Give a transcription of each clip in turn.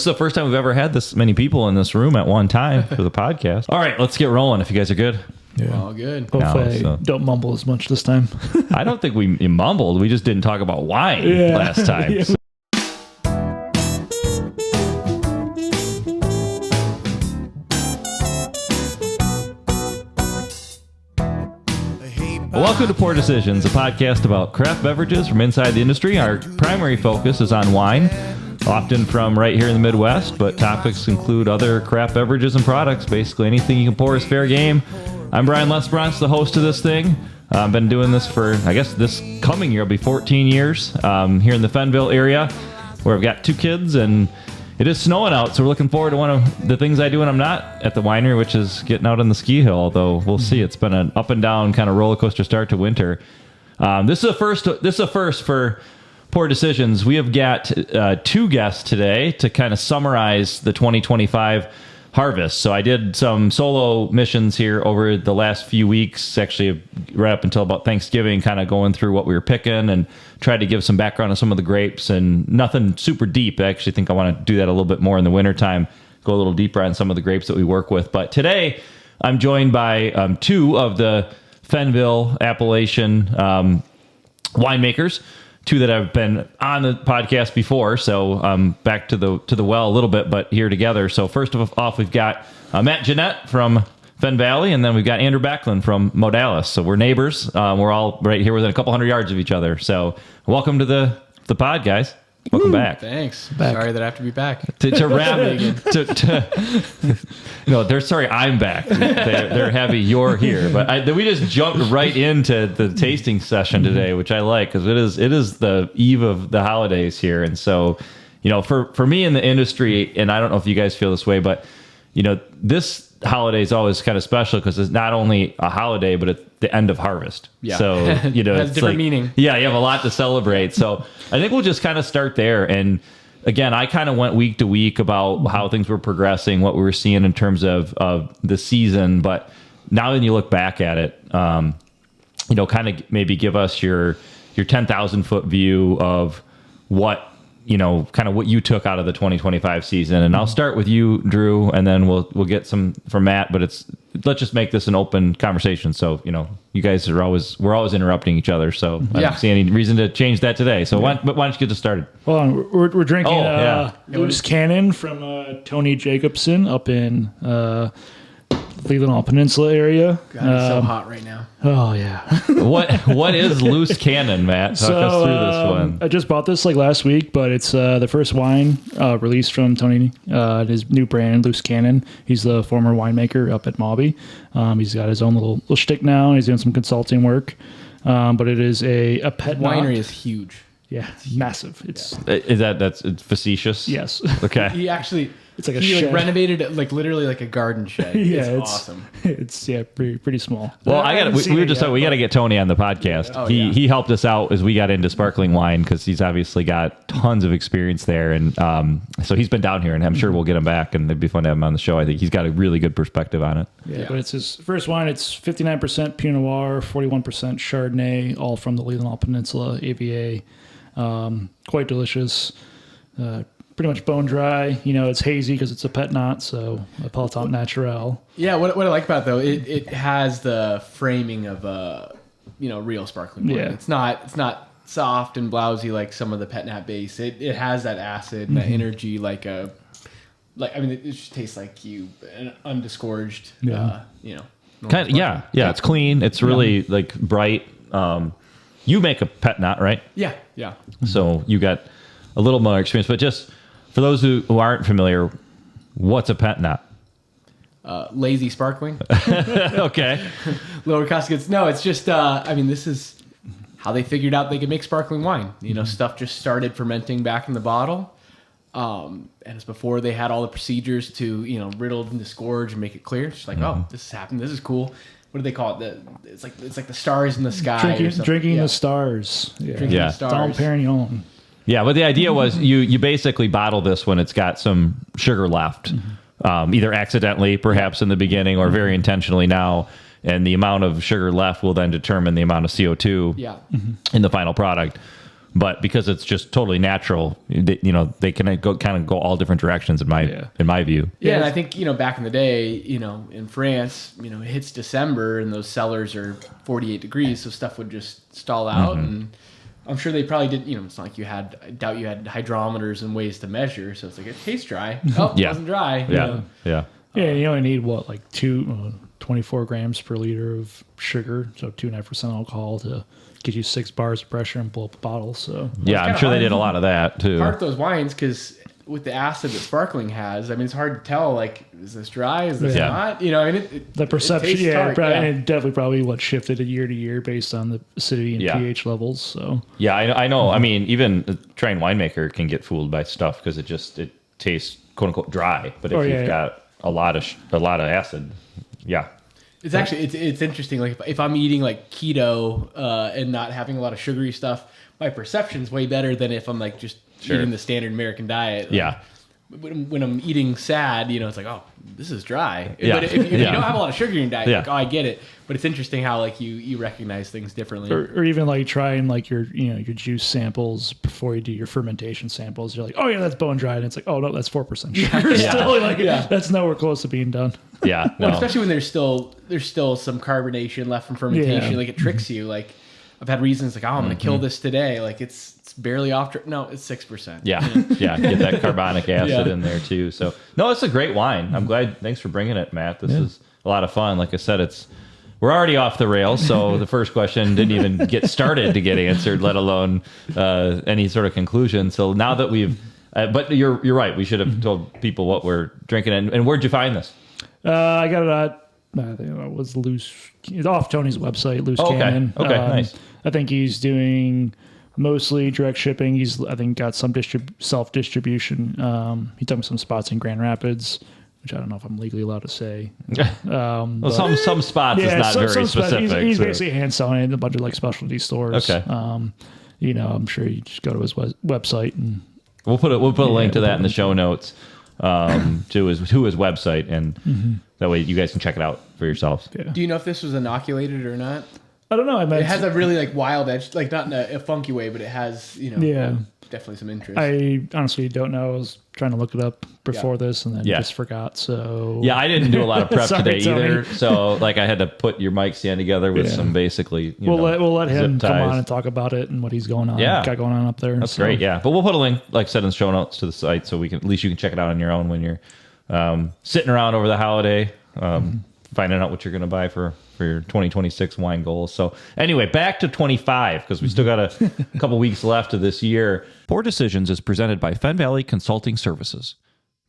This is the first time we've ever had this many people in this room at one time for the podcast. All right, let's get rolling if you guys are good. Yeah. All good. Hopefully I don't mumble as much this time. I don't think we mumbled. We just didn't talk about wine last time. Yeah. So. Welcome to Poor Decisions, a podcast about craft beverages from inside the industry. Our primary focus is on wine, often from right here in the Midwest, but topics include other craft beverages and products. Basically, anything you can pour is fair game. I'm Brian Lesbrance, the host of this thing. I've been doing this for, I guess, this coming year will be 14 years here in the Fennville area, where I've got two kids, and it is snowing out, so we're looking forward to one of the things I do when I'm not at the winery, which is getting out on the ski hill, although we'll see. It's been an up and down kind of roller coaster start to winter. This is a first for Poor Decisions. We have got two guests today to kind of summarize the 2025 harvest. So I did some solo missions here over the last few weeks, actually right up until about Thanksgiving, kind of going through what we were picking and tried to give some background on some of the grapes, and nothing super deep. I actually think I want to do that a little bit more in the wintertime, go a little deeper on some of the grapes that we work with. But today I'm joined by two of the Fennville Appalachian winemakers, two that have been on the podcast before, so back to the well a little bit, but here together. So first off, we've got Matt Jannette from Fenn Valley, and then we've got Andrew Backlin from Modales. So we're neighbors. We're all right here within a couple hundred yards of each other. So welcome to the pod, guys. Welcome back. Thanks. Sorry that I have to be back. To wrap no, they're sorry I'm back. They're happy you're here. But we just jumped right into the tasting session today, which I like, because it is the eve of the holidays here. And so, for me in the industry, and I don't know if you guys feel this way, but this holiday is always kind of special because it's not only a holiday, but it's the end of harvest. Yeah. So, it has it's different meaning. Yeah, you have a lot to celebrate. So I think we'll just kind of start there. And again, I kind of went week to week about how things were progressing, what we were seeing in terms of the season. But now when you look back at it, kind of maybe give us your 10,000 foot view of what, kind of what you took out of the 2025 season. And I'll start with you, Drew, and then we'll get some from Matt, but let's just make this an open conversation. So, you guys we're always interrupting each other. So I don't see any reason to change that today. So why don't you get us started? Hold on. We're drinking Loose Cannon from Tony Jacobson up in Leelanau Peninsula area. God, it's so hot right now. Oh, yeah. What is Loose Cannon, Matt? Talk us through this one. I just bought this last week, but it's the first wine released from Tony, his new brand, Loose Cannon. He's the former winemaker up at Mobby. He's got his own little shtick now, and he's doing some consulting work. But it is a Pét-Nat. Winery is huge. Yeah, massive. It's That's facetious? Yes. Okay. He actually... It's like a he shed. Renovated it literally like a garden shed. Yeah, it's awesome. It's pretty small. Well, we were just talking, we got to get Tony on the podcast. Oh, he helped us out as we got into sparkling wine because he's obviously got tons of experience there, and so he's been down here, and I'm sure we'll get him back, and it'd be fun to have him on the show. I think he's got a really good perspective on it. Yeah, but it's his first wine. It's 59% Pinot Noir, 41% Chardonnay, all from the Leelanau Peninsula, AVA. Quite delicious. Pretty much bone dry. It's hazy because it's a Pét-Nat, so a Palatant Naturel. Yeah, what I like about it, though, it has the framing of a real sparkling wine. Yeah. It's not soft and blousy like some of the Pét-Nat base. It has that acid and that energy it just tastes like an undisgorged. Yeah. Kind of, yeah. It's clean. It's really bright. You make a Pét-Nat, right? Yeah. So you got a little more experience, but just for those who aren't familiar, what's a Pét-Nat? Lazy sparkling. Okay. Lower cost goods. No, it's just, this is how they figured out they could make sparkling wine. Stuff just started fermenting back in the bottle. And it's before they had all the procedures to, riddle and disgorge and make it clear. It's just like, oh, this has happened. This is cool. What do they call it? It's like the stars in the sky. Drinking the stars. Yeah. Drinking the stars. Dom Perignon. Yeah, but the idea was you basically bottle this when it's got some sugar left, either accidentally, perhaps in the beginning, or very intentionally now. And the amount of sugar left will then determine the amount of CO2 in the final product. But because it's just totally natural, they can go all different directions in my view. Yeah, and I think, back in the day, in France, it hits December and those cellars are 48 degrees, so stuff would just stall out. And I'm sure they probably did, it's not like I doubt you had hydrometers and ways to measure. So it's like, it tastes dry. Oh, it wasn't dry. Yeah. Yeah, you only need, 24 grams per liter of sugar, so 2.5% alcohol to get you 6 bars of pressure and blow up a bottle. So yeah, I'm sure they did a lot of that too. Hard with those wines because with the acid that sparkling has, it's hard to tell. Like, is this dry? Is this not? The perception, it tart, and definitely probably shifted year to year based on the acidity and pH levels. So yeah, I know. Even a trained winemaker can get fooled by stuff because it tastes quote unquote dry, but if you've got a lot of acid, It's actually it's interesting. Like if I'm eating like keto and not having a lot of sugary stuff, my perception's way better than if I'm like just eating the standard American diet. Like, when I'm eating sad, it's like, oh, this is dry. Yeah. But if you don't have a lot of sugar in your diet, like, oh, I get it. But it's interesting how like you recognize things differently. Or even like trying like your juice samples before you do your fermentation samples. You're like, oh yeah, that's bone dried, and it's like, oh no, that's 4% sugar. Still, that's nowhere close to being done. Yeah, well, especially when there's still some carbonation left from fermentation. Like it tricks you. Like I've had reasons like, oh, I'm going to kill this today. Like it's barely off. No, it's 6%. Yeah. Get that carbonic acid in there too. So no, it's a great wine. I'm glad. Thanks for bringing it, Matt. This is a lot of fun. Like I said, we're already off the rails. So the first question didn't even get started to get answered, let alone any sort of conclusion. So now that we've, but you're right. We should have told people what we're drinking. And where'd you find this? I got it at, I think it was off Tony's website, Loose Cannon. Okay, nice. I think he's doing mostly direct shipping. He's, I think, got some self-distribution. He took me some spots in Grand Rapids, which I don't know if I'm legally allowed to say. Well, some spots is not very specific. He's basically hand selling it in a bunch of like specialty stores. Okay. I'm sure you just go to his website and we'll put a link to that in the show notes. To his website, and that way you guys can check it out for yourselves. Yeah. Do you know if this was inoculated or not? I don't know. It has a really like wild edge, like not in a funky way, but it has definitely some interest. I honestly don't know. I was trying to look it up before this and then just forgot. So I didn't do a lot of prep Sorry, today either. Tony. So like I had to put your mic stand together with some basically. We'll let him zip come ties. on and talk about it and what he's got going on up there. That's great. Yeah, but we'll put a link, like I said, in the show notes to the site, so at least you can check it out on your own when you're sitting around over the holiday, finding out what you're going to buy for your 2026 wine goals. So anyway, back to 25, because we still got a couple weeks left of this year. Poor Decisions is presented by Fen Valley Consulting Services.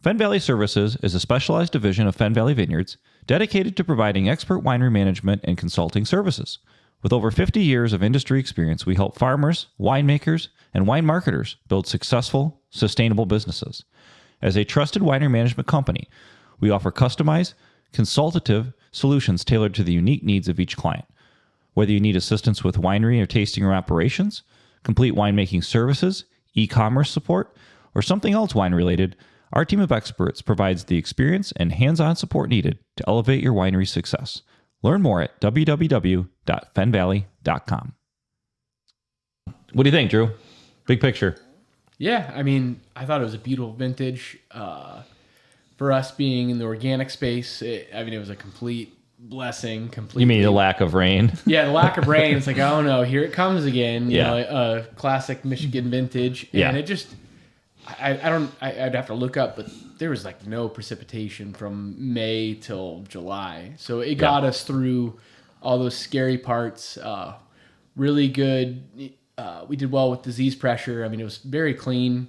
Fen Valley Services is a specialized division of Fen Valley Vineyards dedicated to providing expert winery management and consulting services. With over 50 years of industry experience, we help farmers, winemakers, and wine marketers build successful, sustainable businesses. As a trusted winery management company, we offer customized, consultative solutions tailored to the unique needs of each client. Whether you need assistance with winery or tasting room operations, complete winemaking services, e-commerce support, or something else wine-related, our team of experts provides the experience and hands-on support needed to elevate your winery's success. Learn more at www.fenvalley.com. What do you think, Drew? Big picture. Yeah, I thought it was a beautiful vintage. For us being in the organic space, it was a complete blessing. You mean the lack of rain? Yeah, the lack of rain. It's like, oh no, here it comes again. You know, a classic Michigan vintage. And it just, I'd have to look up, but there was like no precipitation from May till July. So it got us through all those scary parts. Really good. We did well with disease pressure. It was very clean.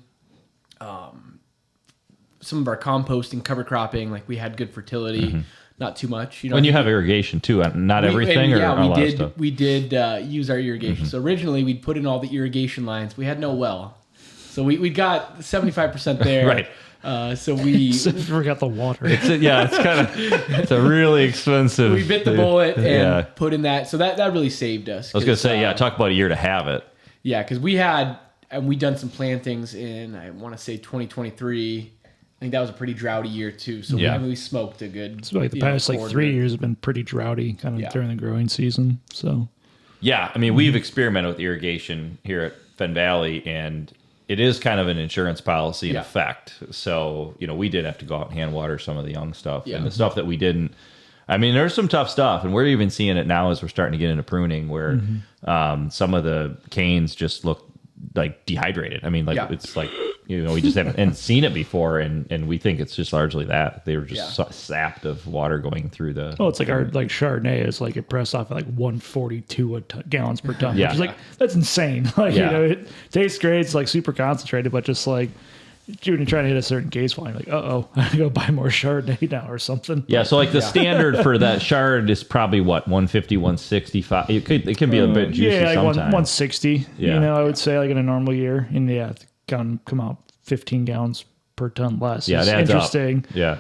Some of our composting, cover cropping, like we had good fertility, not too much. When you have irrigation too, not everything, or a lot of stuff? We did use our irrigation. So originally we'd put in all the irrigation lines. We had no well, so we got 75% there. Right. So we forgot the water. It's a really expensive. We bit the bullet and put in that. So that really saved us. I was gonna say, talk about a year to have it. Yeah, because we'd done some plantings in, I want to say 2023. I think that was a pretty droughty year too. So we smoked a good. It's like the past 3 years have been pretty droughty, kind of during the growing season. So we've experimented with irrigation here at Fennville, and it is kind of an insurance policy in Yeah. effect. So, we did have to go out and hand water some of the young stuff. Yeah. And the stuff that we didn't, I mean, there's some tough stuff. And we're even seeing it now as we're starting to get into pruning where some of the canes just look like dehydrated. I mean, like it's like, we just haven't seen it before. And we think it's just largely that. They were just sapped of water going through the... Oh, it's like our Chardonnay is like it pressed off at like 142 gallons per ton. Yeah. Which is like, that's insane. Like, it tastes great. It's like super concentrated, but just like, when you're trying to hit a certain case volume, like, I gotta go buy more Chardonnay now or something. Yeah, so like the standard for that Chard is probably what, 150, 165. It can be a bit juicy like sometimes. 160. Yeah. I would say like in a normal year, and it's come out 15 gallons per ton less. Yeah, It's it adds interesting. up. Yeah.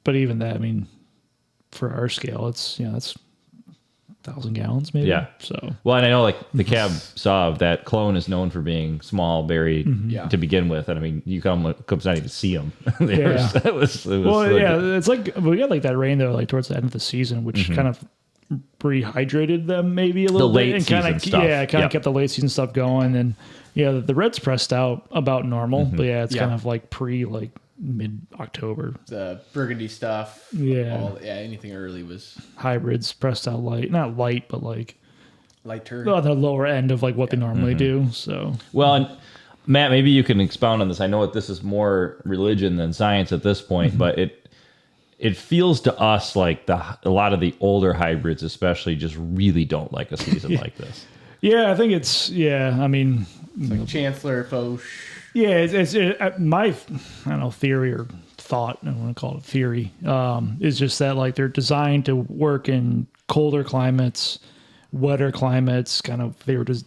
But even that, I mean, for our scale, it's 1,000 gallons maybe. Yeah. So Well, and I know like the Cab Sauv, that clone is known for being small berry to begin with, and I mean you come not even see them. It was it's like we got like that rain though, like towards the end of the season, which kind of rehydrated them maybe a little The late bit and season kind of stuff. kept the late season stuff going. And the red's pressed out about normal, but it's kind of like mid-October. The Burgundy stuff. Anything early was Hybrids pressed out light, not light, but like lighter. on the lower end of like what they normally do. So Well, and Matt, maybe you can expound on this. I know that this is more religion than science at this point, but it feels to us like a lot of the older hybrids especially just really don't like a season like this. I think it's I mean, It's like Chancellor, Foch. yeah, it's my I don't know, theory or thought, I don't want to call it theory, is just that like they're designed to work in colder climates, wetter climates. Kind of they were just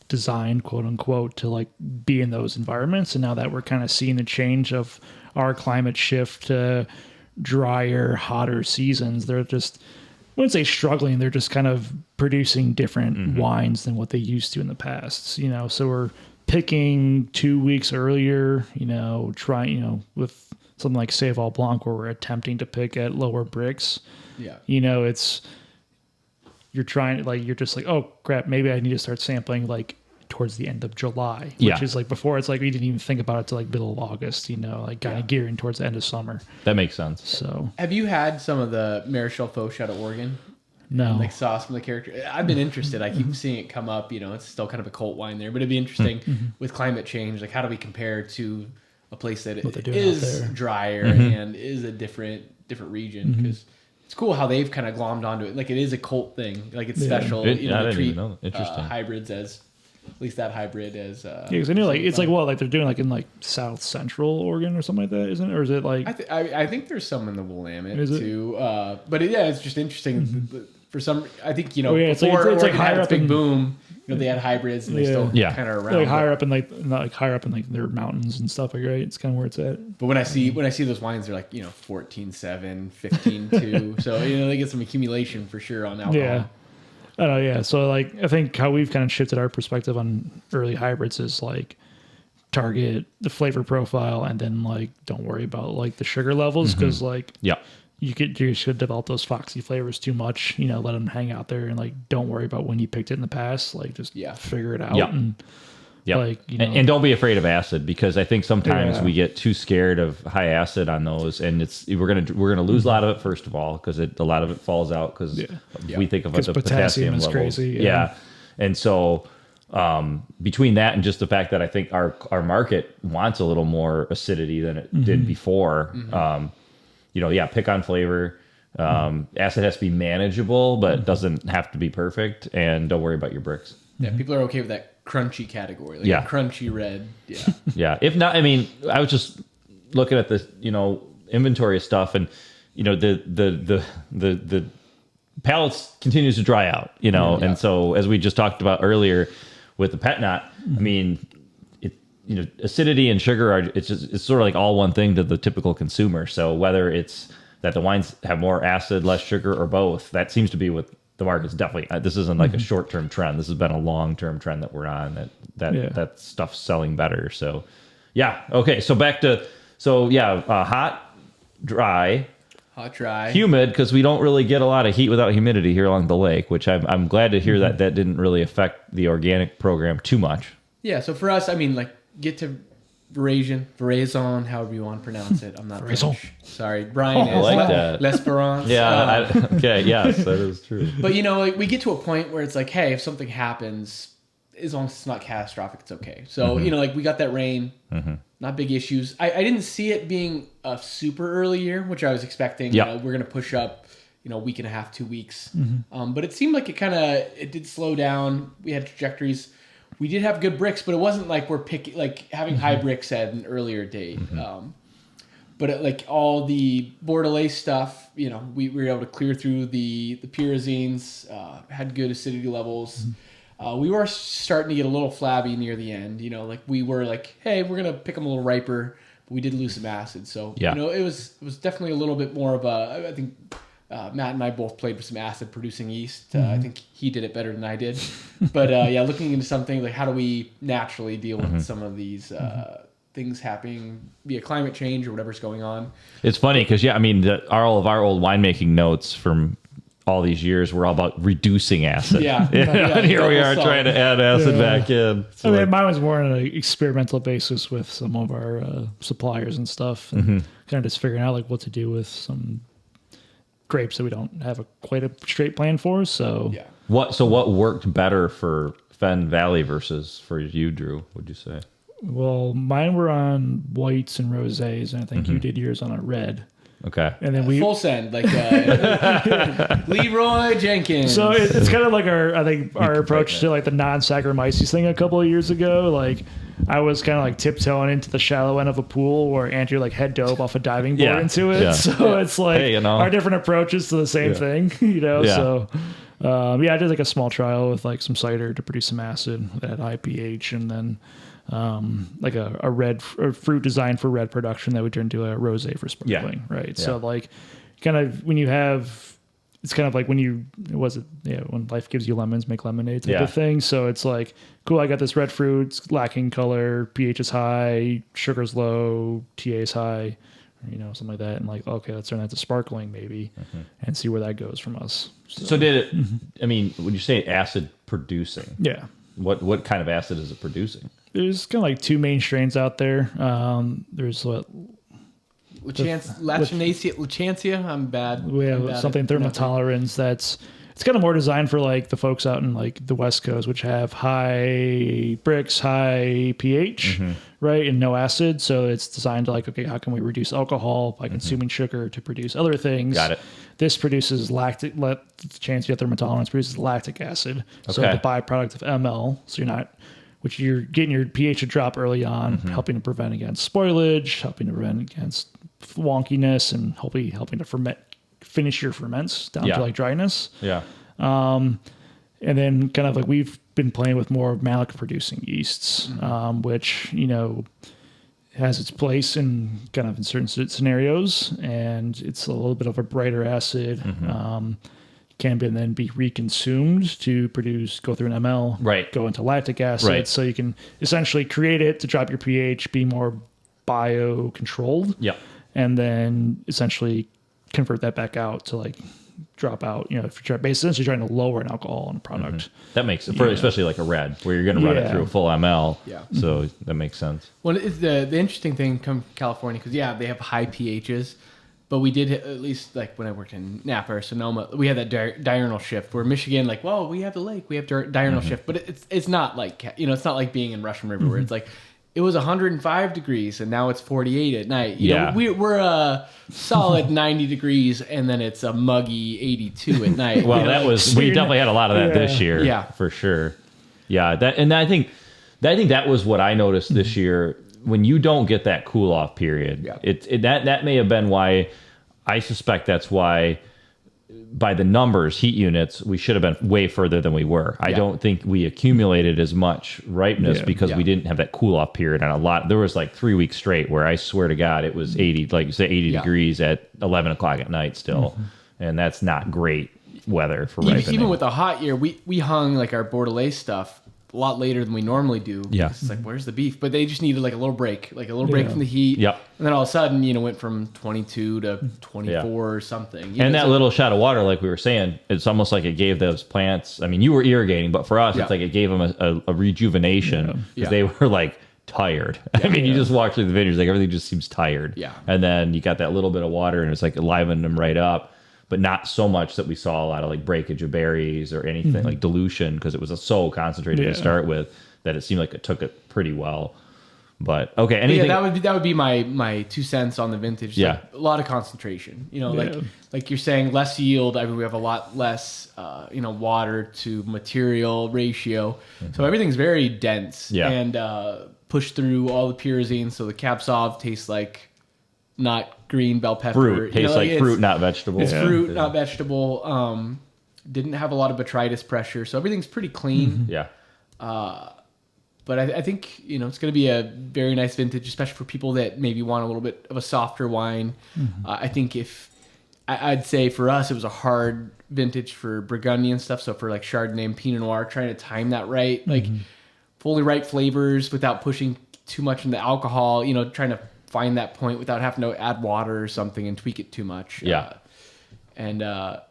designed, quote unquote, to like be in those environments. And now that we're kind of seeing the change of our climate shift to drier, hotter seasons, they're just, I wouldn't say struggling, they're just kind of producing different wines than what they used to in the past. So we're picking 2 weeks earlier, trying, with something like Sauvignon Blanc where we're attempting to pick at lower bricks. Yeah. It's, you're trying, like, you're just like, oh crap, maybe I need to start sampling like towards the end of July, which is like before it's like we didn't even think about it till like middle of August, like kind of gearing towards the end of summer. That makes sense. So Have you had some of the Marichal Foch out of Oregon? no, Like sauce from the character. I've been interested. I keep seeing it come up. It's still kind of a cult wine there, but it'd be interesting with climate change. Like, how do we compare to a place that What they're doing is out there. drier and is a different region? Because it's cool how they've kind of glommed onto it. Like, it is a cult thing. Like, it's special. I to didn't treat even know. Interesting. hybrids as, at least that hybrid as. because I knew like it's like what, like they're doing like in like South Central Oregon or something like that, isn't it? Or is it like I think there's some in the Willamette Is it? too. But it's just interesting. For some, I think it's like- before it's like Oregon higher had its up big in- boom. They had hybrids and they still kind of around. like higher up in like not like higher up in like their mountains and stuff, like, right? It's kind of where it's at. But when I see those wines, they're like 14.7, 15.2. So they get some accumulation for sure on alcohol. Yeah. I don't know, yeah. So like I think how we've kind of shifted our perspective on early hybrids is like target the flavor profile and then like don't worry about like the sugar levels, because like you should develop those foxy flavors too much, let them hang out there, and like don't worry about when you picked it in the past, like just figure it out. And like and don't be afraid of acid, because I think sometimes we get too scared of high acid on those, and we're gonna lose a lot of it, first of all, because a lot of it falls out because we think of the potassium is levels. crazy. And so between that and just the fact that I think our market wants a little more acidity than it did before, pick on flavor. Acid has to be manageable, but doesn't have to be perfect, and don't worry about your bricks. Yeah, people are okay with that crunchy category. Like a crunchy red. Yeah. Yeah. If not, I mean, I was just looking at this, inventory of stuff, and the palates continues to dry out, and so as we just talked about earlier with the Pét-Nat, I mean, acidity and sugar it's sort of like all one thing to the typical consumer. So whether it's that the wines have more acid, less sugar, or both, that seems to be what the market's definitely. This isn't like a short-term trend. This has been a long-term trend that we're on. That stuff's selling better. So yeah, okay. So back to hot, dry, hot, dry, humid, because we don't really get a lot of heat without humidity here along the lake, which I'm glad to hear that didn't really affect the organic program too much. Yeah, so for us, I mean, like, get to Veraison, however you want to pronounce it. I'm not French. Sorry, Brian is like that. L'Espérance. Yeah, okay, yes, that is true. But, you know, like, we get to a point where it's like, hey, if something happens, as long as it's not catastrophic, it's okay. So, you know, like, we got that rain, not big issues. I didn't see it being a super early year, which I was expecting. Yep. You know, we're going to push up, you know, a week and a half, 2 weeks. But it seemed like it did slow down. We had trajectories. We did have good bricks, but it wasn't like we're picking, like having high bricks at an earlier date. But like all the Bordelais stuff, you know, we were able to clear through the pyrazines, had good acidity levels. We were starting to get a little flabby near the end, you know, like we were like, hey, we're going to pick them a little riper, but we did lose some acid. So, you know, it was definitely a little bit more of I think Matt and I both played with some acid producing yeast. I think he did it better than I did. But yeah, looking into something like how do we naturally deal with some of these things happening via climate change or whatever's going on. It's funny because, yeah, I mean, all of our old winemaking notes from all these years were all about reducing acid. Yeah. And here we are trying to add acid back in. So I mean, mine was more on an experimental basis with some of our suppliers and stuff, and kind of just figuring out like what to do with some grapes that we don't have quite a straight plan for. So Yeah. what worked better for Fen Valley versus for you, Drew, would you say? Well, mine were on whites and rosés, and I think you did yours on a red. Okay. And then we Full send, like Leroy Jenkins. So it's kind of like our approach to like the non-Saccharomyces thing a couple of years ago. Like I was kind of like tiptoeing into the shallow end of a pool where Andrew like head dove off a diving board into it. Yeah. So it's like hey, you know, our different approaches to the same thing, you know? Yeah. So yeah, I did like a small trial with like some cider to produce some acid at high pH, and then like a red fruit designed for red production that would turn into a rosé for sparkling, right? Yeah. So like kind of when you have, it's kind of like when when life gives you lemons, make lemonade type of thing. So it's like, cool, I got this red fruit, it's lacking color, pH is high, sugar's low, TA is high, you know, something like that. And like, okay, let's turn that to sparkling maybe and see where that goes from us. So did it, I mean, when you say acid producing, what kind of acid is it producing? There's kind of like two main strains out there. There's what? Lachancia. I'm bad. We have something thermotolerance it's kind of more designed for like the folks out in like the West Coast, which have high bricks, high pH, right, and no acid. So it's designed to like, okay, how can we reduce alcohol by consuming sugar to produce other things? Got it. This produces Lachancia thermotolerance produces lactic acid. Okay. So the byproduct of ML. So which you're getting your pH to drop early on, helping to prevent against spoilage, helping to prevent against wonkiness, and hopefully helping to finish your ferments down to like dryness. Yeah. And then kind of like we've been playing with more malic producing yeasts, which, you know, has its place in kind of in certain scenarios, and it's a little bit of a brighter acid. Can then be reconsumed to go through an ML, go into lactic acid. So you can essentially create it to drop your pH, be more bio-controlled, and then essentially convert that back out to like drop out. You know, if you're basically trying to lower an alcohol in a product. That makes sense, especially like a red, where you're going to run it through a full ML. Yeah. So that makes sense. Well, it's the interesting thing come from California, because they have high pHs. But we did, at least like when I worked in Napa or Sonoma, we had that diurnal shift where Michigan, like, well, we have the lake, we have diurnal shift, but it's not like, you know, it's not like being in Russian River where it's like, it was 105 degrees and now it's 48 at night. You know, we're a solid 90 degrees and then it's a muggy 82 at night. Well, we definitely had a lot of that this year. Yeah, for sure. Yeah. I think that was what I noticed this year. When you don't get that cool off period, that may have been why. I suspect that's why, by the numbers, heat units, we should have been way further than we were. I don't think we accumulated as much ripeness because we didn't have that cool off period on a lot. There was like 3 weeks straight where I swear to God it was 80, like you say, 80 degrees at 11 o'clock at night still, and that's not great weather for ripening. Even with a hot year, we hung like our Bordelais stuff a lot later than we normally do. Yeah. It's like, where's the beef? But they just needed like a little break from the heat. Yep. And then all of a sudden, went from 22 to 24 or something. And that little shot of water, like we were saying, it's almost like it gave those plants. I mean, you were irrigating, but for us, it's like it gave them a rejuvenation because they were like tired. I mean, you just walk through the vineyards, like everything just seems tired. Yeah. And then you got that little bit of water, and it's like livening them right up. But not so much that we saw a lot of like breakage of berries or anything like dilution, because it was so concentrated to start with that it seemed like it took it pretty well. But okay, anything? That would be my 2 cents on the vintage. Yeah. Like, a lot of concentration. Like you're saying, less yield. I mean, we have a lot less water to material ratio, so everything's very dense and pushed through all the pyrazine. So the Cab Sauv tastes like not green bell pepper. Fruit tastes like fruit, not vegetable. It's fruit, not vegetable. Didn't have a lot of botrytis pressure, so everything's pretty clean. Yeah. But I think it's going to be a very nice vintage, especially for people that maybe want a little bit of a softer wine. I think I'd say for us it was a hard vintage for Burgundian stuff. So for like Chardonnay and Pinot Noir, trying to time that right, like fully right flavors without pushing too much into alcohol. Trying to find that point without having to add water or something and tweak it too much. Yeah. I know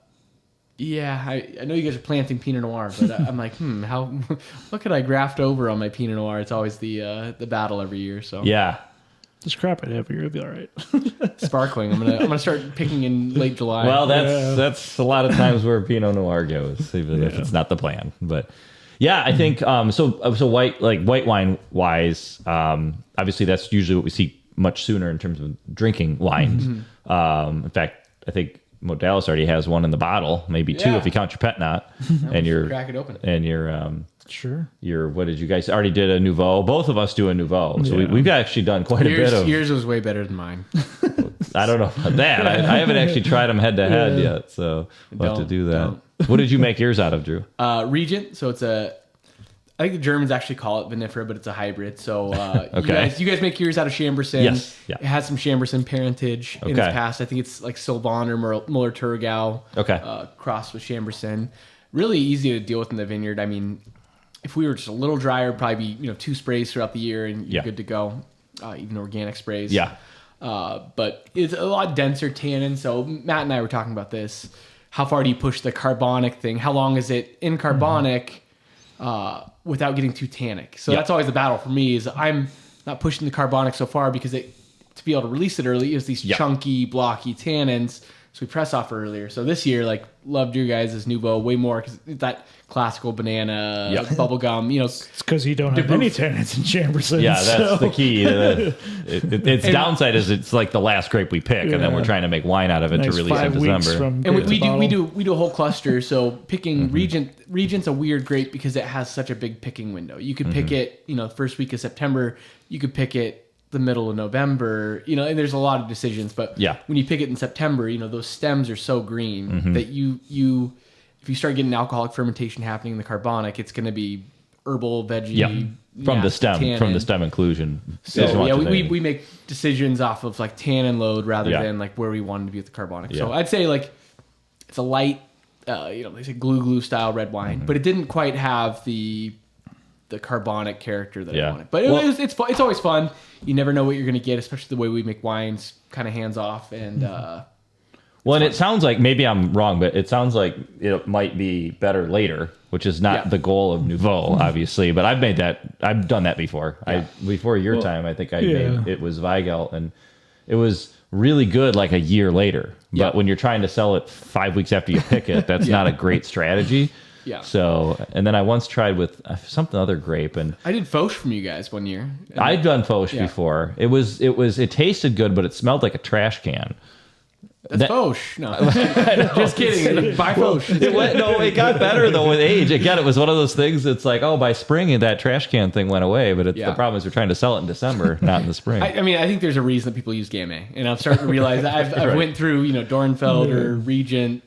you guys are planting Pinot Noir, but I'm like, what could I graft over on my Pinot Noir? It's always the battle every year. So Yeah. Just crap it every year, it'll be all right. Sparkling. I'm gonna start picking in late July. Well, that's a lot of times where Pinot Noir goes, even if it's not the plan. But yeah, I think so white wine wise, obviously that's usually what we see much sooner in terms of drinking wines. In fact, I think Modales already has one in the bottle, maybe two if you count your Pét-Nat, and your crack it open. And your Sure. your what did you guys already did a Nouveau? Both of us do a Nouveau, so we've actually done quite a bit of. Yours was way better than mine. I don't know about that. I haven't actually tried them head to head yet, so we'll have to do that. What did you make yours out of, Drew? Regent. So it's I think the Germans actually call it vinifera, but it's a hybrid. So you guys make yours out of Chambourcin. Yes. Yeah. It has some Chambourcin parentage in its past. I think it's like Sauvignon or Muller-Thurgau crossed with Chambourcin. Really easy to deal with in the vineyard. I mean, if we were just a little drier, it'd probably be 2 sprays throughout the year and you're good to go. Even organic sprays. Yeah. But it's a lot denser tannin. So Matt and I were talking about this. How far do you push the carbonic thing? How long is it in carbonic? Without getting too tannic. So that's always the battle for me, is I'm not pushing the carbonic so far because to be able to release it early is these chunky, blocky tannins. So we press off earlier. So this year, loved your guys' Nouveau way more because that classical banana, bubble gum, It's because you don't have any tannins in Chambourcin. Yeah, that's the key. Its downside is it's like the last grape we pick, and then we're trying to make wine out of it to release in December. And we do a whole cluster. So picking Regent's a weird grape because it has such a big picking window. You could pick it, first week of September. You could pick it the middle of November, and there's a lot of decisions. But when you pick it in September, those stems are so green that you if you start getting alcoholic fermentation happening in the carbonic, it's going to be herbal, veggie, from the stem, tannin. from the stem inclusion. So we make decisions off of like tannin load rather than like where we wanted to be with the carbonic. So I'd say like it's a light, they say glue style red wine, but it didn't quite have the carbonic character that I wanted. But it's always fun. You never know what you're going to get, especially the way we make wines, kind of hands off and. And it sounds like, maybe I'm wrong, but it sounds like it might be better later, which is not the goal of Nouveau, obviously. But I've done that before. Before your time, I think made it was Weigelt, and it was really good like a year later. But when you're trying to sell it 5 weeks after you pick it, that's not a great strategy. Yeah. So, and then I once tried with something other grape, and I did Foch from you guys one year. I'd done Foch before. It tasted good, but it smelled like a trash can. That's Foch. No, just kidding. Buy Foch. It got better though with age. Again, it was one of those things. It's like, by spring that trash can thing went away. But the problem is we're trying to sell it in December, not in the spring. I think there's a reason that people use Gamay, and I'm starting to realize I've went through Dornfelder, Regent,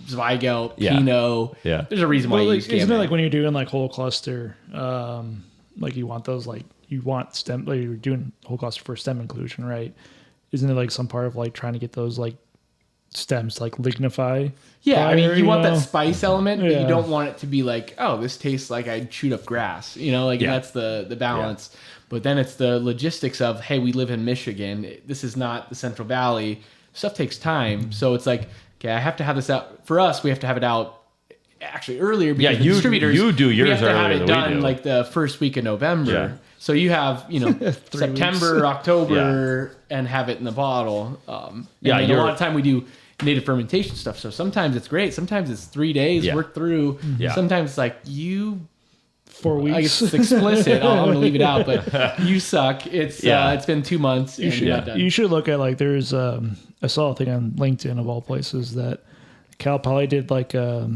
Zweigelt, Pinot. Yeah, there's a reason why you use Gamay. Isn't it like when you're doing like whole cluster, like you want those you want stem, like you're doing whole cluster for stem inclusion, right? Isn't it like some part of like trying to get those like stems like lignify. Yeah, I mean, prior, you want know? that spice element, but Yeah. you don't want it to be like, oh, this tastes like I chewed up grass. Like that's the balance. But then it's the logistics of, hey, we live in Michigan. This is not the Central Valley. Stuff takes time. So it's like, okay, I have to have this out. For us, we have to have it out actually earlier because the distributors, you do yours we have to have earlier it than we done do. like the first week of November. Yeah. So you have, 3 September, weeks. October, and have it in the bottle. And Yeah, then a lot of time we do native fermentation stuff. So sometimes it's great. Sometimes it's 3 days Yeah. work through. Yeah. Sometimes it's like 4 weeks. I guess it's explicit. I'm going to leave it out, but you suck. It's been 2 months. And you're not done. You should look at like there's I saw a thing on LinkedIn of all places that Cal Poly did like a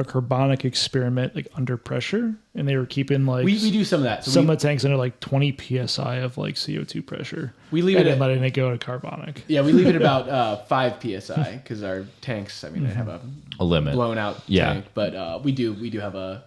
carbonic experiment like under pressure, and they were keeping like we do some of that. So some of the tanks under like 20 psi of like CO2 pressure. We leave and it then at- letting it go to carbonic. we leave it about 5 psi because our tanks. I mean, they have A limit. blown out Yeah. tank, but we do have a.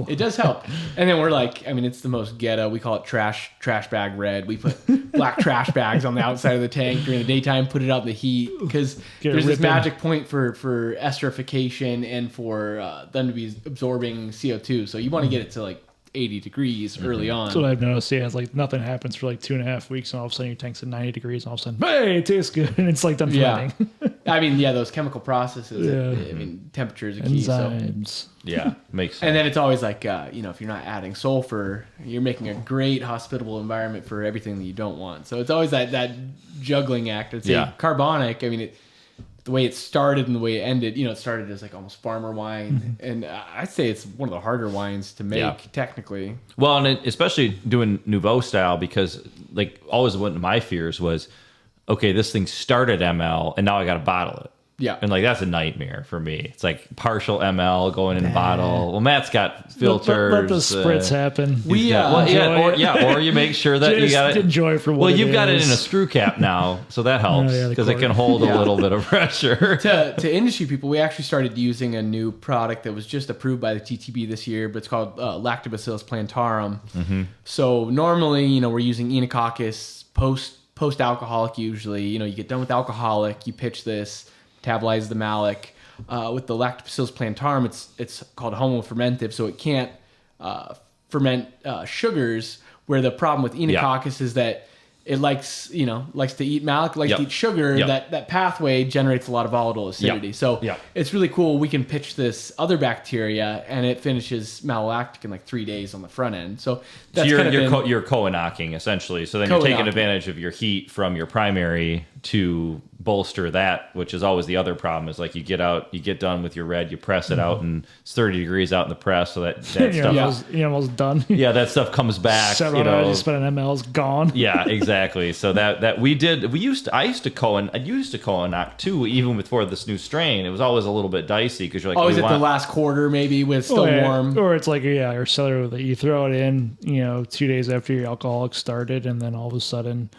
It does help. And then we're like, I mean, it's the most ghetto. We call it trash bag red. We put black trash bags on the outside of the tank during the daytime. Put it out in the heat because Get it there's this ripping. magic point for esterification and for them to be absorbing CO2. So you want to get it to like 80 degrees early on. That's what I've noticed. Yeah, it's like nothing happens for like 2.5 weeks, and all of a sudden your tank's at 90 degrees, and all of a sudden, hey, it tastes good, and it's like done Yeah. fermenting. I mean, those chemical processes. Yeah. I mean, temperature is a key. So. Enzymes. Yeah, makes sense. And then it's always like, if you're not adding sulfur, you're making a great hospitable environment for everything that you don't want. So it's always that juggling act. I'd say Yeah. carbonic, I mean, the way it started and the way it ended, it started as like almost farmer wine. And I'd say it's one of the harder wines to make, Yeah. technically. Well, and especially doing Nouveau style, because like always one of my fears was, okay, this thing started ML and now I got to bottle it. Yeah. And like that's a nightmare for me. It's like partial ML going in a bottle. Well, Matt's got filters. Let the spritz happen. We, or you make sure that you Just got it. enjoy it for what Well, it you've got it is. in a screw cap now, so that helps yeah, the because it cork. can hold a little bit of pressure. to industry people, we actually started using a new product that was just approved by the TTB this year, but it's called Lactobacillus plantarum. So normally, we're using Enococcus post-alcoholic usually. You get done with alcoholic, you pitch this, tableize the malic. With the Lactobacillus plantarum, it's called homofermentive, so it can't ferment sugars, where the problem with Enococcus is that it likes to eat malic, likes to eat sugar. Yep. That pathway generates a lot of volatile acidity. So it's really cool. We can pitch this other bacteria, and it finishes malolactic in like 3 days on the front end. So that's You're co-knocking essentially. So then you're taking Co-knocking. advantage of your heat from your primary to bolster that, which is always the other problem. Is like you get done with your red, you press it out, and it's 30 degrees out in the press, so that stuff. You're almost done. Yeah, that stuff comes back. 7 hours, spent an ml is gone. Yeah, exactly. So I used to co-knock too, even before this new strain. It was always a little bit dicey because you're like, always at the last quarter maybe with still warm. Or it's like or cellar that you throw it in, 2 days after your alcoholic started, and then all of a sudden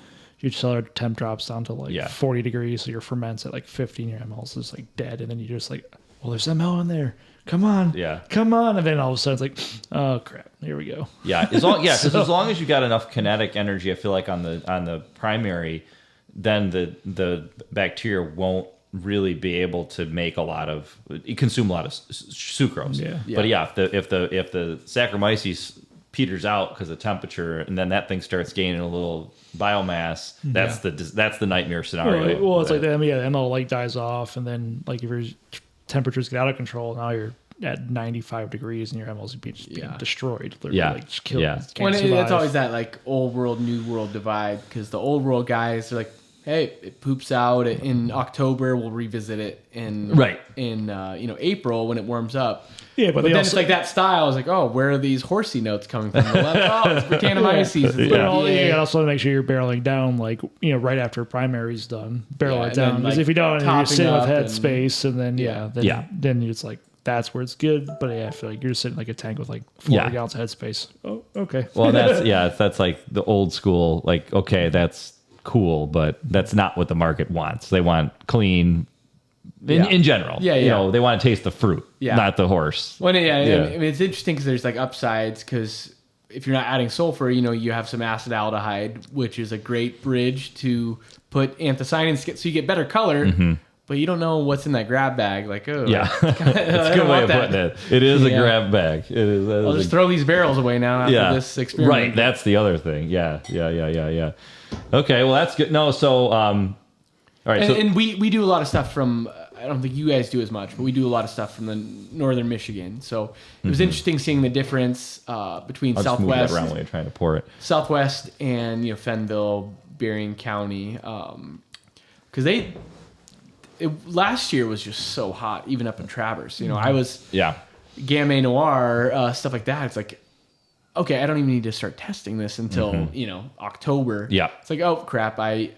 your cellar temp drops down to like 40 degrees, so your ferments at like 15, your mL's is like dead, and then you're just like, well, there's ML in there. Come on. Yeah. Come on. And then all of a sudden it's like, oh crap, here we go. Yeah, because as long as you got enough kinetic energy, I feel like on the primary, then the bacteria won't really be able to make consume a lot of sucrose. Yeah. But if the Saccharomyces peters out because of temperature, and then that thing starts gaining a little biomass, that's the nightmare scenario. Well, it's like the ML like dies off, and then like if your temperatures get out of control, now you're at 95 degrees and your ML's being destroyed. Literally, like just killed. Well, it's always that like old world, new world divide, because the old world guys are like, hey, it poops out in October, we'll revisit it in April when it warms up. Yeah, but then it's like that style is like, oh, where are these horsey notes coming from? It's Britannomyces. You also make sure you're barreling down, like, right after primary's done. Barrel it down. Because if you don't, you're sitting with head space, and then, then it's like, that's where it's good. But I feel like you're sitting like a tank with like 40 gallons of head space. Oh, okay. Well, that's like the old school, like, okay, that's cool, but that's not what the market wants. They want clean in general. They want to taste the fruit, not the horse. Well, I mean, it's interesting because there's like upsides, because if you're not adding sulfur, you have some acetaldehyde, which is a great bridge to put anthocyanins, so you get better color. but you don't know what's in that grab bag. Like, oh, Yeah, that's a good way of putting it. It is a grab bag. It is. I'll just throw these barrels away now after this experiment. Right, that's the other thing. Yeah. Okay, well that's good. No, so all right, and we do a lot of stuff from. I don't think you guys do as much, but we do a lot of stuff from the northern Michigan. So it was interesting seeing the difference between I'll just move Southwest, that around when you're trying to pour it. Southwest, and Fennville, Berrien County, because last year was just so hot, even up in Traverse. I was Gamay Noir stuff like that. It's like, okay, I don't even need to start testing this until October. Yeah, it's like, oh crap, I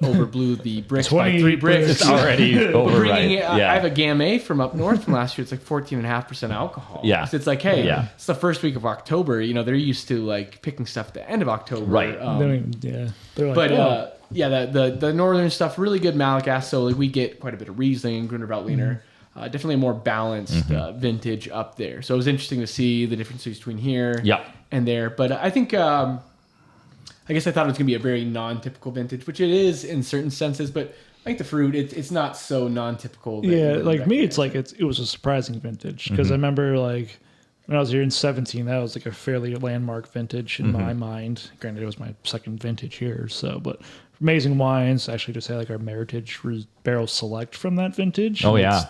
overblew the bricks by 3 bricks. It's already over. I have a Gamay from up north from last year. It's like 14.5% alcohol. Yeah, so it's like, hey, it's the first week of October. They're used to like picking stuff at the end of October. Right. They're like, the northern stuff, really good malic acid. So like we get quite a bit of Riesling, Gruner Veltliner. Definitely a more balanced vintage up there. So it was interesting to see the differences between here and there. But I think, I guess I thought it was going to be a very non-typical vintage, which it is in certain senses. But I think the fruit, it's not so non-typical. Like me, it's like it was a surprising vintage. Because I remember like when I was here in 17, that was like a fairly landmark vintage in my mind. Granted, it was my second vintage here. So, but amazing wines. Actually, just had like our Meritage Barrel Select from that vintage. Oh, yeah.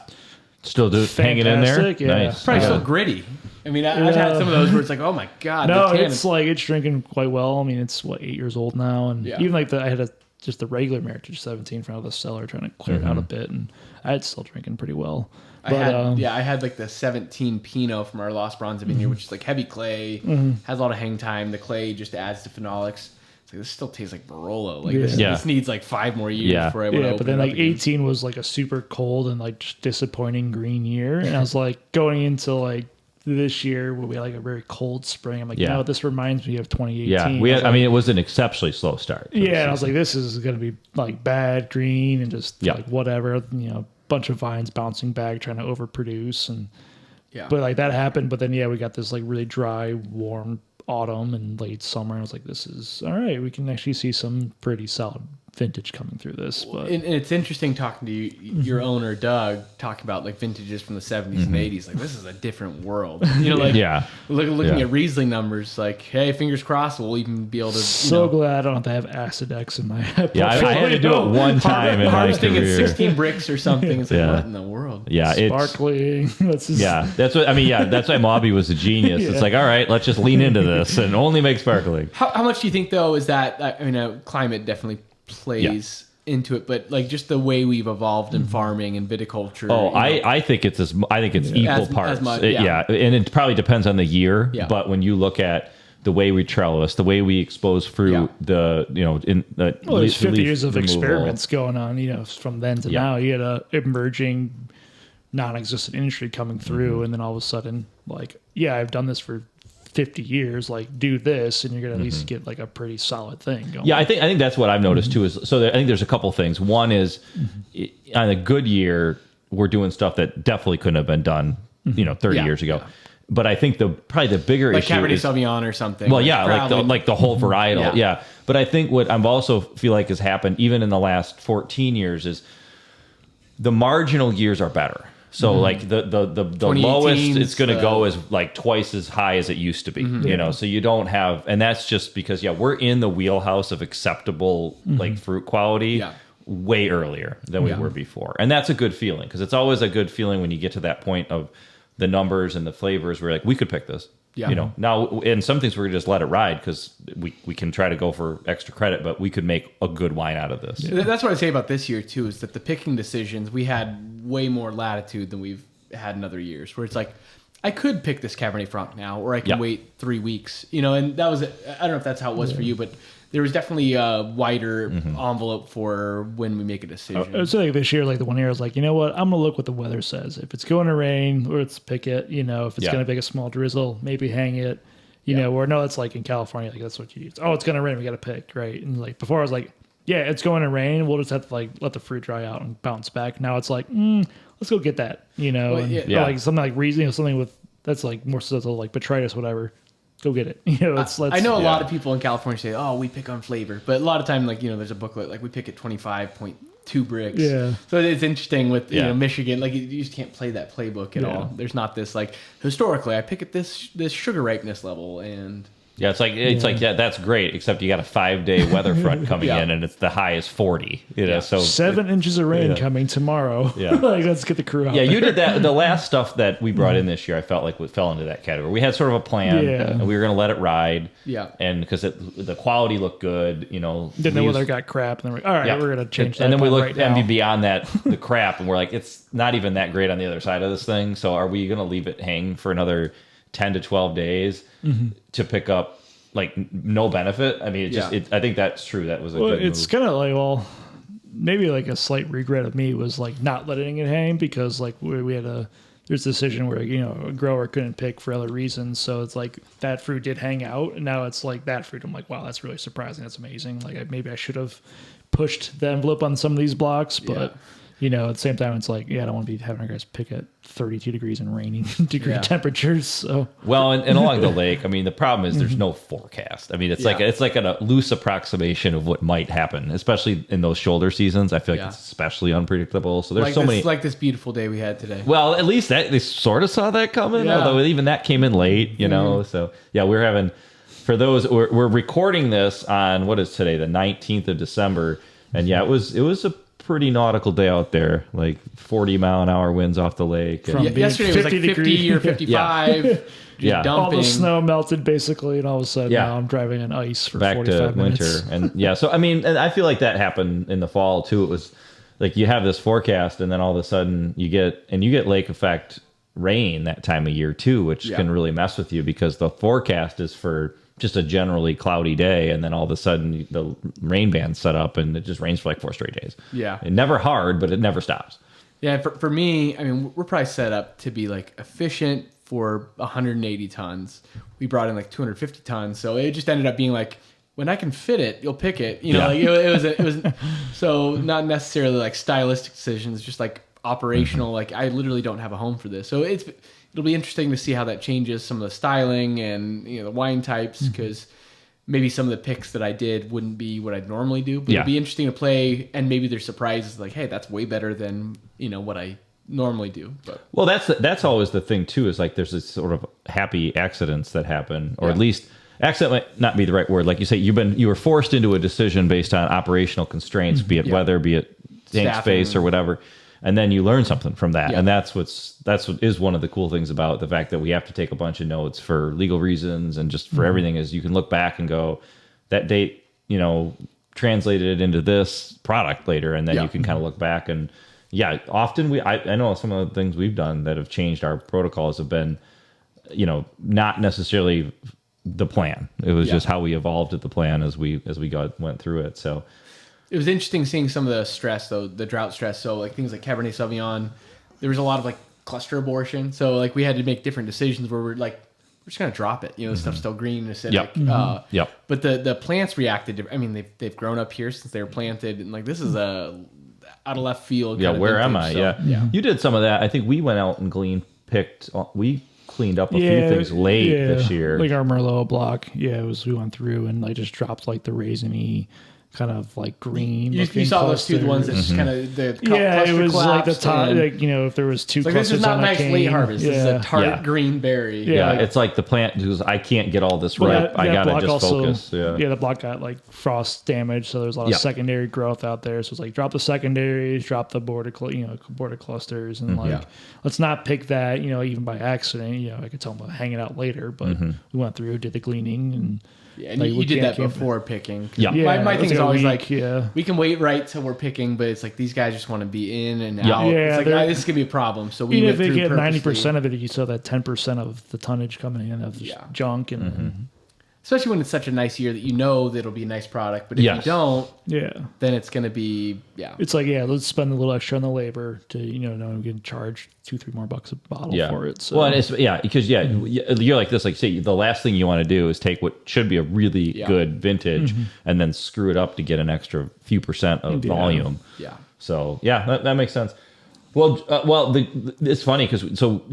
Still hanging in there. Yeah. Nice. Probably still gritty. I mean, I've had some of those where it's like, oh my god. No, it's like it's drinking quite well. I mean, it's 8 years old now, and even like I had just the regular Meritage 17 from out of the cellar, trying to clear it out a bit, and it's still drinking pretty well. But, I had like the 17 Pinot from our Lost Bronze vineyard, which is like heavy clay, has a lot of hang time. The clay just adds to phenolics. It's like, this still tastes like Barolo. Like this needs like 5 more years before I want to open but then it up like again. 18 was like a super cold and like just disappointing green year, and I was like going into like this year where we had like a very cold spring. I'm like, this reminds me of 2018. Yeah, we had. I mean, it was an exceptionally slow start. Yeah, and I was like, this is going to be like bad green and just like whatever, bunch of vines bouncing back trying to overproduce, and but like that happened. But then we got this like really dry, warm autumn and late summer. And I was like, this is all right. We can actually see some pretty solid vintage coming through this. But and it's interesting talking to your owner Doug, talking about like vintages from the 70s and 80s. Like, this is a different world. Looking at Riesling numbers, like, hey, fingers crossed we'll even be able to glad I don't have to have Acidex in my I had to do it one time in my career. 16 bricks or something. It's like, what in the world? Sparkling. That's what I mean. That's why Mobby was a genius. It's like, all right, let's just lean into this and only make sparkling. How much do you think though is that? I mean, climate definitely plays into it, but like just the way we've evolved in farming and viticulture. I think it's equal parts. As much, and it probably depends on the year. Yeah. But when you look at the way we trellis, the way we expose fruit, there's 50 years of experiments going on. From then to now, you had a emerging, non-existent industry coming through, and then all of a sudden, like, I've done this for 50 years, like, do this and you're gonna at least get like a pretty solid thing going. I think that's what I've noticed too, is I think there's a couple things. One is on a good year we're doing stuff that definitely couldn't have been done 30 years ago. But I think probably the bigger like issue Cabernet is Sauvignon or something. Well, like the whole varietal. But I think what I'm also feel like has happened even in the last 14 years is the marginal years are better. So like the lowest it's going to go is like twice as high as it used to be, so you don't have, and that's just because we're in the wheelhouse of acceptable like fruit quality way earlier than we were before. And that's a good feeling, because it's always a good feeling when you get to that point of the numbers and the flavors where like we could pick this. Now in some things we're gonna just let it ride because we can try to go for extra credit, but we could make a good wine out of this. That's what I say about this year too, is that the picking decisions, we had way more latitude than we've had in other years, where it's like, I could pick this Cabernet Franc now, or I can wait 3 weeks, and that was, I don't know if that's how it was for you, but there was definitely a wider envelope for when we make a decision. I would say like this year, like the one year I was like, you know what, I'm going to look what the weather says. If it's going to rain, let's pick it. If it's going to be a small drizzle, maybe hang it. Or no, it's like in California, like that's what you use. Oh, it's going to rain, we got to pick, right? And like before I was like, it's going to rain, we'll just have to like let the fruit dry out and bounce back. Now it's like, let's go get that, like something like reason, something with that's like more so like botrytis, whatever. go get it. You know, I know a lot of people in California say, "Oh, we pick on flavor," but a lot of time, like there's a booklet like we pick at 25.2 bricks. Yeah. So it's interesting with Michigan, like you just can't play that playbook at all. There's not this like historically I pick at this sugar ripeness level and. Yeah, it's like that's great. Except you got a 5-day weather front coming in, and it's the high is 40. You know, so 7 inches of rain coming tomorrow. Yeah, like let's get the crew out. Yeah, there. you did that. The last stuff that we brought in this year, I felt like it fell into that category. We had sort of a plan, and we were going to let it ride. Yeah, and because the quality looked good, didn't know whether it got crap, and then we're all right. We're going to change that. And then we looked beyond that, the crap, and we're like, it's not even that great on the other side of this thing. So are we going to leave it hang for another 10 to 12 days to pick up? Like no benefit. I mean, I think that's true. That was a good move. It's kind of like, maybe like a slight regret of me was like not letting it hang because like we had there's a decision where a grower couldn't pick for other reasons. So it's like that fruit did hang out, and now it's like that fruit. I'm like, wow, that's really surprising. That's amazing. Like maybe I should have pushed the envelope on some of these blocks, but. At the same time, it's like, I don't want to be having our guys pick at 32 degrees and raining degree temperatures. So well, and along the lake, I mean, the problem is there's no forecast. I mean, it's like a loose approximation of what might happen, especially in those shoulder seasons. I feel like it's especially unpredictable. So there's many, like this beautiful day we had today. Well, at least that they sort of saw that coming, although even that came in late. So we're having for those we're recording this on what is today, the 19th of December, and it was a pretty nautical day out there, like 40-mile-an-hour winds off the lake. Yesterday was like 50 or 55. Dumping. All the snow melted basically, and all of a sudden now I'm driving on ice for back 45 to minutes. Winter. And so I mean, and I feel like that happened in the fall too. It was like you have this forecast, and then all of a sudden you get lake effect rain that time of year too, which can really mess with you because the forecast is for just a generally cloudy day, and then all of a sudden the rain band's set up and it just rains for like 4 straight days. Yeah. And never hard, but it never stops. Yeah, for me, I mean, we're probably set up to be like efficient for 180 tons. We brought in like 250 tons, so it just ended up being like, when I can fit it, you'll pick it. Like it was so not necessarily like stylistic decisions, just like operational. Like I literally don't have a home for this, so it'll be interesting to see how that changes some of the styling and the wine types because maybe some of the picks that I did wouldn't be what I'd normally do. But it'd be interesting to play, and maybe there's surprises like, hey, that's way better than what I normally do. But well, that's always the thing too. Is like there's this sort of happy accidents that happen, or at least accident might not be the right word. Like you say, you were forced into a decision based on operational constraints, be it weather, be it tank space or whatever. And then you learn something from that, and that's what is one of the cool things about the fact that we have to take a bunch of notes for legal reasons and just for everything. Is you can look back and go, that date, translated into this product later, and then you can kind of look back and often I know some of the things we've done that have changed our protocols have been, not necessarily the plan. It was just how we evolved at the plan as we went through it. So. It was interesting seeing some of the stress, though, the drought stress. So, like things like Cabernet Sauvignon, there was a lot of like cluster abortion. So, like we had to make different decisions where we're just gonna drop it. The stuff's still green and acidic. But the plants reacted. I mean, they've grown up here since they were planted, and like this is a out of left field. Yeah, where am I? So, You did some of that. I think we went out and we cleaned up a few things late this year, like our Merlot block. Yeah, we went through and just dropped like the raisiny. Kind of like green. You saw those two ones that just kind of cluster it was like the top. And, like if there was two. Like this is not nice late harvest. This is a tart green berry. Yeah, it's like the plant because I can't get all this ripe. I gotta just focus. The block got like frost damage, so there's a lot of secondary growth out there. So it's like drop the secondaries, drop the border clusters, and let's not pick that. Even by accident. I could tell them about hanging out later, but we went through, did the gleaning and. Yeah, and you did that before picking. My thing is always we can wait right till we're picking, but it's like these guys just want to be in and out. Yeah, it's like this is gonna be a problem. So we even if they get 90% of it, you still have that 10% of the tonnage coming in of junk and. Especially when it's such a nice year that that it'll be a nice product. But if you don't, then it's going to be, It's like, let's spend a little extra on the labor to, know we can charge $2-3 more bucks a bottle for it. So. Well, and it's, because, you're like this, like, say, the last thing you want to do is take what should be a really good vintage and then screw it up to get an extra few percent of volume. Yeah. So, that makes sense. It's funny because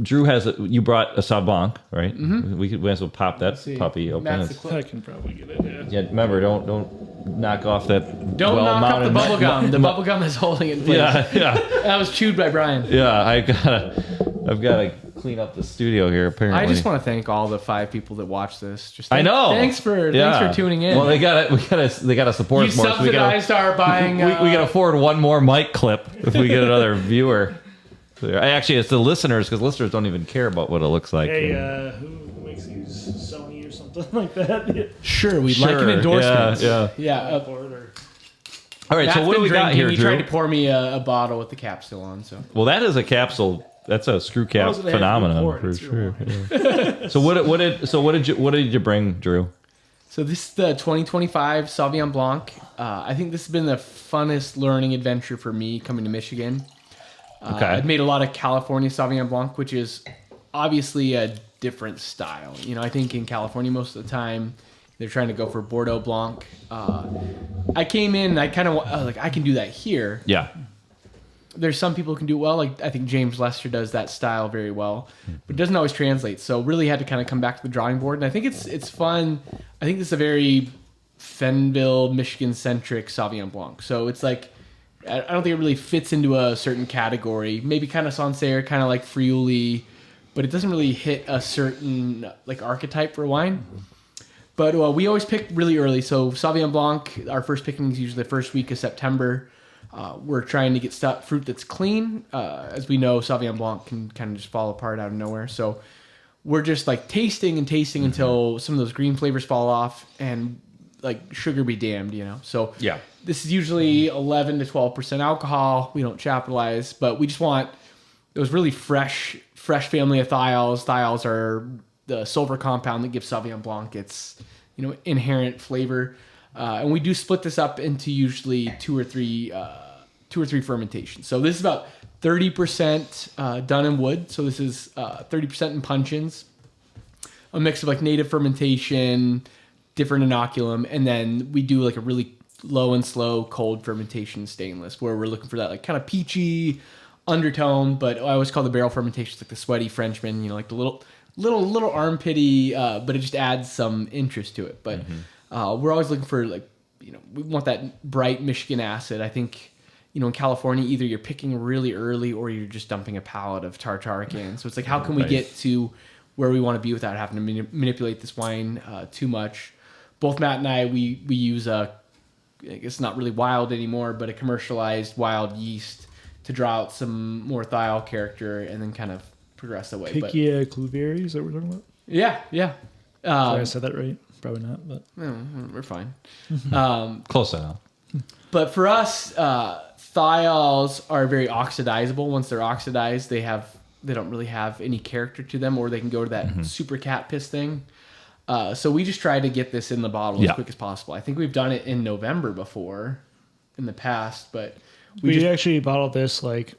Drew you brought a Sauvignon Blanc, right? Mm-hmm. We might as well pop that puppy open. I can probably get it. Yeah, remember, don't knock off that. Don't knock up the bubble gum. The bubble gum is holding it in place. Yeah. That was chewed by Brian. Yeah, I've got to clean up the studio here. Apparently, I just want to thank all the 5 people that watch this. I know. Thanks for tuning in. Well, they got to support us more. You subsidized our buying. We can afford one more mic clip if we get another viewer. Actually, it's the listeners because listeners don't even care about what it looks like. Hey, who makes these? Sony or something like that? Sure, we'd like an endorsement. Yeah. All right, Matt's so what do we got here, He Drew? tried to pour me a bottle with the cap still on. So. Well, that is a capsule. That's a screw cap phenomenon for sure. Yeah. So what did you bring, Drew? So this is the 2025 Sauvignon Blanc. I think this has been the funnest learning adventure for me coming to Michigan. Okay. I've made a lot of California Sauvignon Blanc, which is obviously a different style. I think in California most of the time they're trying to go for Bordeaux Blanc. I came in, I kind of I can do that here. Yeah. There's some people who can do it well. Like I think James Lester does that style very well, but it doesn't always translate. So really had to kind of come back to the drawing board. And I think it's fun. I think this is a very Fennville, Michigan centric Sauvignon Blanc. So it's like, I don't think it really fits into a certain category. Maybe kind of Sancerre, kind of like Friuli, but it doesn't really hit a certain like archetype for wine. But we always pick really early. So Sauvignon Blanc, our first picking is usually the first week of September. We're trying to get fruit that's clean. As we know, Sauvignon Blanc can kind of just fall apart out of nowhere. So we're just like tasting until some of those green flavors fall off and like sugar be damned, So yeah. This is usually 11 to 12% alcohol. We don't capitalize, but we just want those really fresh family of thiols. Thiols are the sulfur compound that gives Sauvignon Blanc its, inherent flavor. And we do split this up into usually two or three fermentations. So this is about 30% done in wood. So this is 30% in puncheons, a mix of like native fermentation, different inoculum, and then we do like a really low and slow cold fermentation stainless where we're looking for that like kind of peachy undertone. But I always call the barrel fermentations like the sweaty Frenchman, like the little armpity, but it just adds some interest to it. But we're always looking for like, we want that bright Michigan acid. I think, in California, either you're picking really early or you're just dumping a pallet of tartaric in. So it's like, how can we get to where we want to be without having to manipulate this wine too much? Both Matt and I, we use I guess not really wild anymore, but a commercialized wild yeast to draw out some more thiol character and then kind of progress away. Pichia Cluvieri, is that what we're talking about? Yeah. Sorry, I said that right. Probably not, but we're fine. Close enough. But for us, thiols are very oxidizable. Once they're oxidized, they don't really have any character to them, or they can go to that super cat piss thing. So we just try to get this in the bottle as quick as possible. I think we've done it in November before in the past, but we actually bottled this like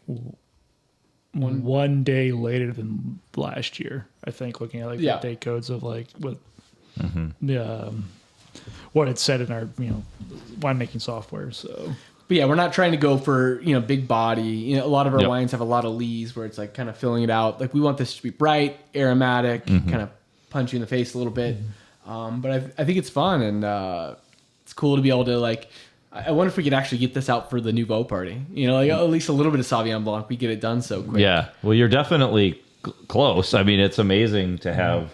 one day later than last year. I think looking at like the date codes of like what what it said in our winemaking software. So. But yeah, we're not trying to go for, big body. A lot of our wines have a lot of lees where it's like kind of filling it out. Like we want this to be bright, aromatic, kind of punch you in the face a little bit. But I think it's fun and it's cool to be able to like, I wonder if we could actually get this out for the Nouveau party. At least a little bit of Sauvignon Blanc, we get it done so quick. Yeah. Well, you're definitely close. I mean, it's amazing to have...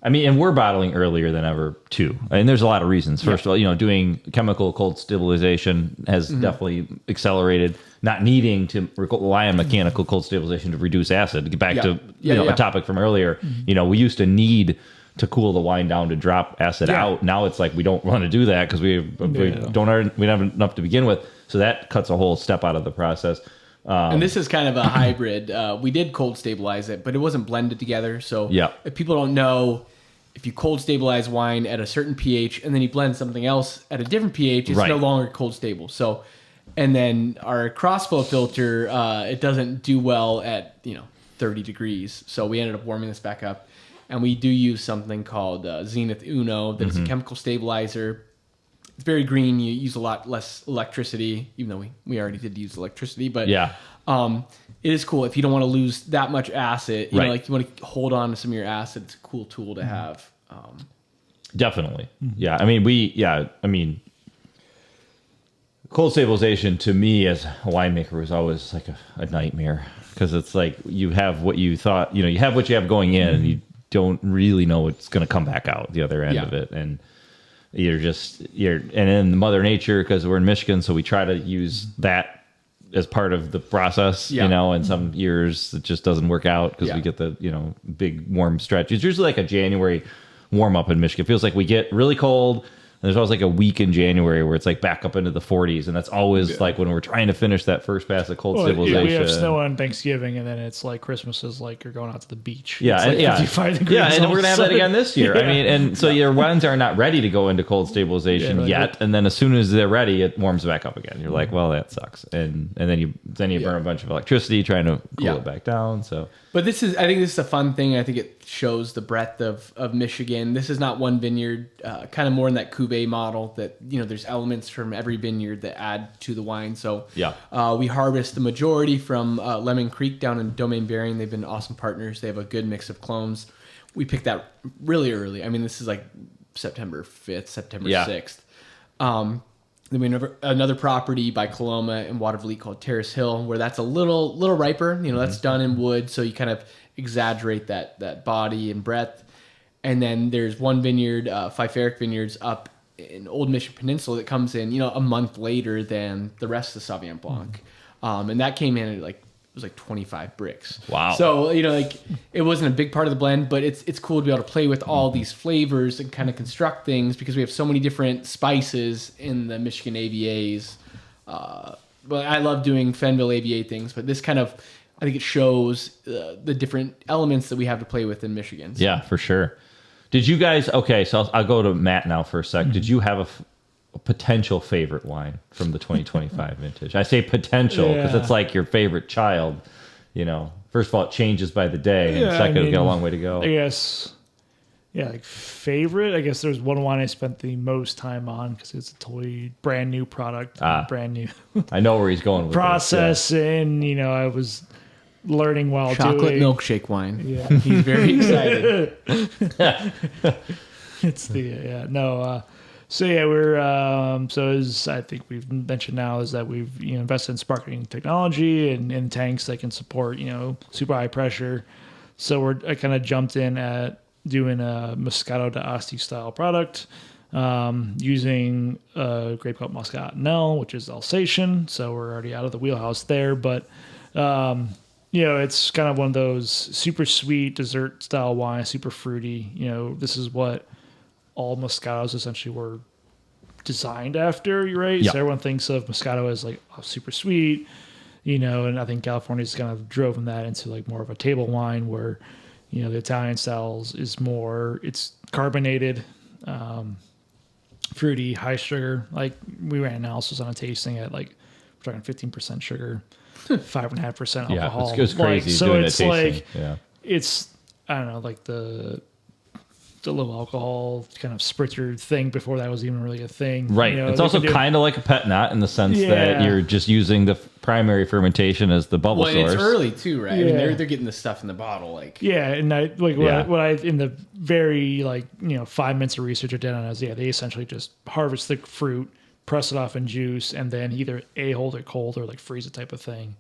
and we're bottling earlier than ever too. And there's a lot of reasons. First of all, doing chemical cold stabilization has definitely accelerated. Not needing to rely on mechanical cold stabilization to reduce acid. To get back to a topic from earlier, we used to need to cool the wine down to drop acid out. Now it's like we don't want to do that because we don't have enough to begin with. So that cuts a whole step out of the process. And this is kind of a hybrid. We did cold stabilize it, but it wasn't blended together. So if people don't know, if you cold stabilize wine at a certain pH and then you blend something else at a different pH, it's no longer cold stable. So, and then our crossflow filter, it doesn't do well at 30 degrees. So we ended up warming this back up, and we do use something called Zenith Uno. That is a chemical stabilizer it's very green. You use a lot less electricity, even though we already did use electricity. But Yeah. it is cool if you don't want to lose that much acid. You Right. know, like you want to hold on to some of your acid. It's a cool tool to have. Definitely. Yeah. I mean, cold stabilization to me as a winemaker was always like a nightmare, because it's like you have what you thought, you have what you have going in, and you don't really know what's going to come back out the other end of it. And and then Mother Nature, because we're in Michigan, so we try to use that as part of the process, and some years it just doesn't work out because we get the, big warm stretch. It's usually like a January warm up in Michigan. It feels like we get really cold. And there's always like a week in January where it's like back up into the 40s. And that's always like when we're trying to finish that first pass of cold stabilization. We have snow on Thanksgiving, and then it's like Christmas is like you're going out to the beach. Yeah. It's like 55 degrees. Yeah. And we're going to have that again this year. Yeah. I mean, and so your wines are not ready to go into cold stabilization yet. And then as soon as they're ready, it warms back up again. You're like, well, that sucks. And then you burn a bunch of electricity trying to cool it back down. So, but I think this is a fun thing. I think it shows the breadth of Michigan. This is not one vineyard, kind of more in that cuvee model that, there's elements from every vineyard that add to the wine. So we harvest the majority from Lemon Creek down in Domaine Bering. They've been awesome partners. They have a good mix of clones. We picked that really early. I mean, this is like September 5th, September 6th. Then we have another property by Coloma and Watervliet called Terrace Hill, where that's a little riper. That's done in wood, so you kind of exaggerate that body and breadth. And then there's one vineyard, Pfeiferic Vineyards, up in Old Mission Peninsula that comes in, a month later than the rest of the Sauvignon Blanc. And that came in at it was like 25 bricks. Wow. So, it wasn't a big part of the blend, but it's cool to be able to play with all these flavors and kind of construct things because we have so many different spices in the Michigan AVAs. But I love doing Fennville AVA things, but this kind of, I think it shows the different elements that we have to play with in Michigan. So. Yeah, for sure. Did you guys, so I'll go to Matt now for a sec. Did you have a potential favorite wine from the 2025 vintage? I say potential because it's like your favorite child. First of all, it changes by the day, and second, it's got a long way to go. I guess, like favorite. I guess there's one wine I spent the most time on because it's a totally brand new product, brand new. I know where he's going with process, this. and I was learning while chocolate doing milkshake wine. Yeah, he's very excited. It's the So we're so as I think we've mentioned now is that we've invested in sparkling technology and in tanks that can support super high pressure. So I kind of jumped in at doing a Moscato d'Asti style product using a grape called Muscatnell, which is Alsatian. So we're already out of the wheelhouse there, but it's kind of one of those super sweet dessert style wine, super fruity. This is what all Moscatos essentially were designed after, right? Yep. So everyone thinks of Moscato as like super sweet, and I think California's kind of driven that into like more of a table wine where, the Italian styles is more, it's carbonated, fruity, high sugar. Like we ran analysis on a tasting at like, we're talking 15% sugar. 5.5% alcohol. Yeah, it's crazy. So doing it's that like tasting. it's I don't know, like the low alcohol kind of spritzer thing before that was even really a thing. Right. It's also kind of like a Pét-Nat in the sense that you're just using the primary fermentation as the bubble source. Well, it's early too, right? Yeah. I mean, they're getting the stuff in the bottle, like. Yeah, and I like what I in the very 5 minutes of research I did on it is they essentially just harvest the fruit, press it off in juice, and then either hold it cold or like freeze it type of thing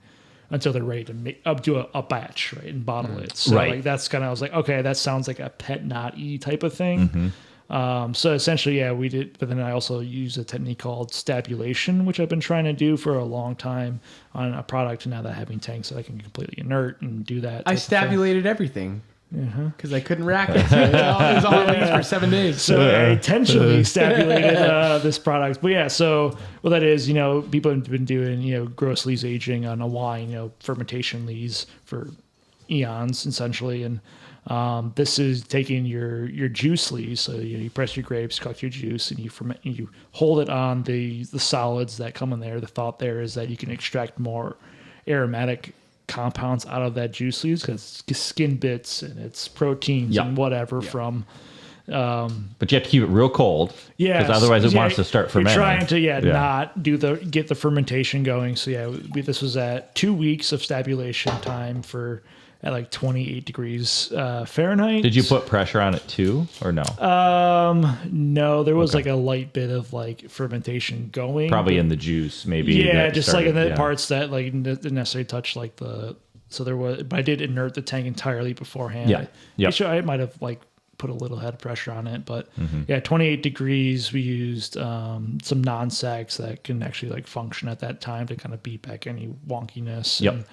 until they're ready to make up do a batch, right, and bottle it. So like that's kind of, I was like, okay, that sounds like a Pét-Nat-y type of thing. So essentially, we did, but then I also use a technique called stabulation, which I've been trying to do for a long time on a product. Now that having tanks, so I can be completely inert and do that. I stabulated everything. Because I couldn't rack it. So it was all released for 7 days. So I intentionally stabulated this product. But so what that is, people have been doing, gross lees aging on a wine, fermentation lees for eons, essentially. And this is taking your juice lees. So you press your grapes, collect your juice, and you ferment. And you hold it on the solids that come in there. The thought there is that you can extract more aromatic compounds out of that juice leaves because it's skin bits and it's proteins and whatever from But you have to keep it real cold. Yeah, because otherwise it wants to start fermenting. You're trying to not get the fermentation going. So this was at 2 weeks of stabulation time at like 28 degrees Fahrenheit. Did you put pressure on it too, or no? No, there was like a light bit of like fermentation going. Probably in the juice, maybe. Yeah, just like in the parts that like didn't necessarily touch like the. So there was, but I did inert the tank entirely beforehand. Yeah, I might have like put a little head pressure on it, but 28 degrees. We used some non-sags that can actually like function at that time to kind of beat back any wonkiness. Yep.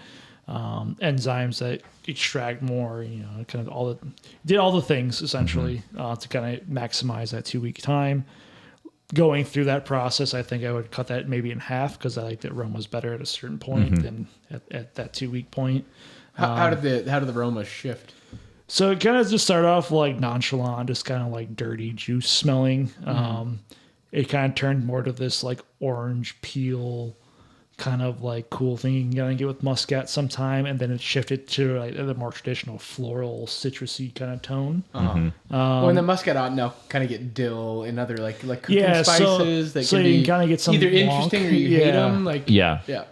And enzymes that extract more, kind of did all the things essentially to kind of maximize that 2 week time. Going through that process, I think I would cut that maybe in half because I like that aroma was better at a certain point than at that 2 week point. How did the aroma shift? So it kind of just started off like nonchalant, just kind of like dirty juice smelling. It kind of turned more to this like orange peel kind of like cool thing you can kind of get with Muscat sometime, and then it shifted to like the more traditional floral citrusy kind of tone. When the Muscat now kind of get dill and other like cooking spices that so can you be can kind of get some either Blanc, interesting or you hate them.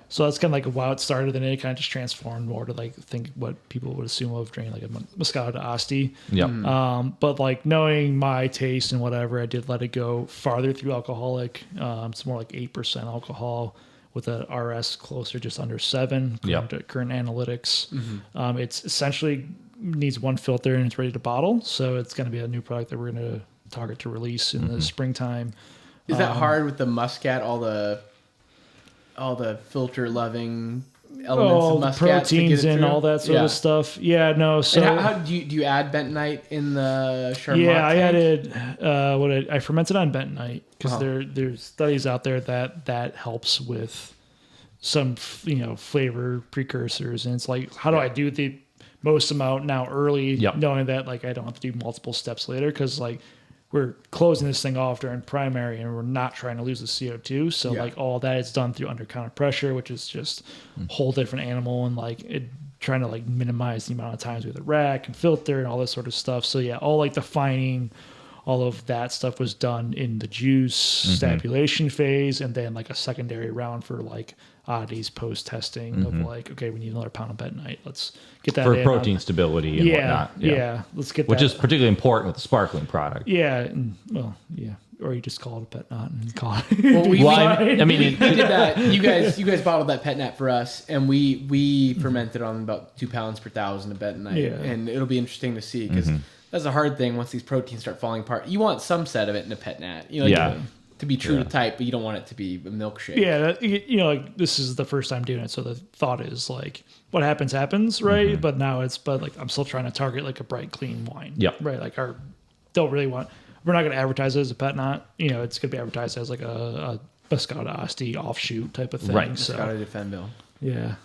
So that's kind of like how it started, and then it kind of just transformed more to like think what people would assume of drinking like a Moscato d'Asti. But like knowing my taste and whatever, I did let it go farther through alcoholic. It's more like 8% alcohol, with a RS closer, just under 7, according to current analytics. It's essentially needs one filter and it's ready to bottle. So it's going to be a new product that we're going to target to release in the springtime. Is that hard with the Muscat? All the filter loving elements of Muscat, proteins and all that sort of stuff. Yeah, no. So and how do you add bentonite in the Chardonnay? Yeah, I added I fermented on bentonite because there's studies out there that helps with some flavor precursors, and it's like how do I do the most amount now early, knowing that like I don't have to do multiple steps later because like we're closing this thing off during primary and we're not trying to lose the CO2. So like all that is done through under counter pressure, which is just a whole different animal, and like trying to like minimize the amount of times with the rack and filter and all this sort of stuff. So all like the fining, all of that stuff was done in the juice stabulation phase, and then like a secondary round for like oddities post testing of like, okay, we need another pound of bentonite. Let's get that for in protein stability and whatnot. Let's get which that. is particularly important with the sparkling product. Or you just call it a Pét-Nat and call it. Well, we did that. You guys bottled that Pét-Nat for us, and we fermented on about 2 pounds per thousand of bentonite, and it'll be interesting to see because that's a hard thing. Once these proteins start falling apart, you want some sediment in a Pét-Nat. To be true to type, but you don't want it to be a milkshake. Yeah, like this is the first time doing it, so the thought is like, what happens, right? But now like I'm still trying to target like a bright, clean wine. Right. Like we're not going to advertise it as a Pét-Nat. It's going to be advertised as like a Moscato d'Asti offshoot type of thing. Right. So, Moscato de Fennville. Yeah.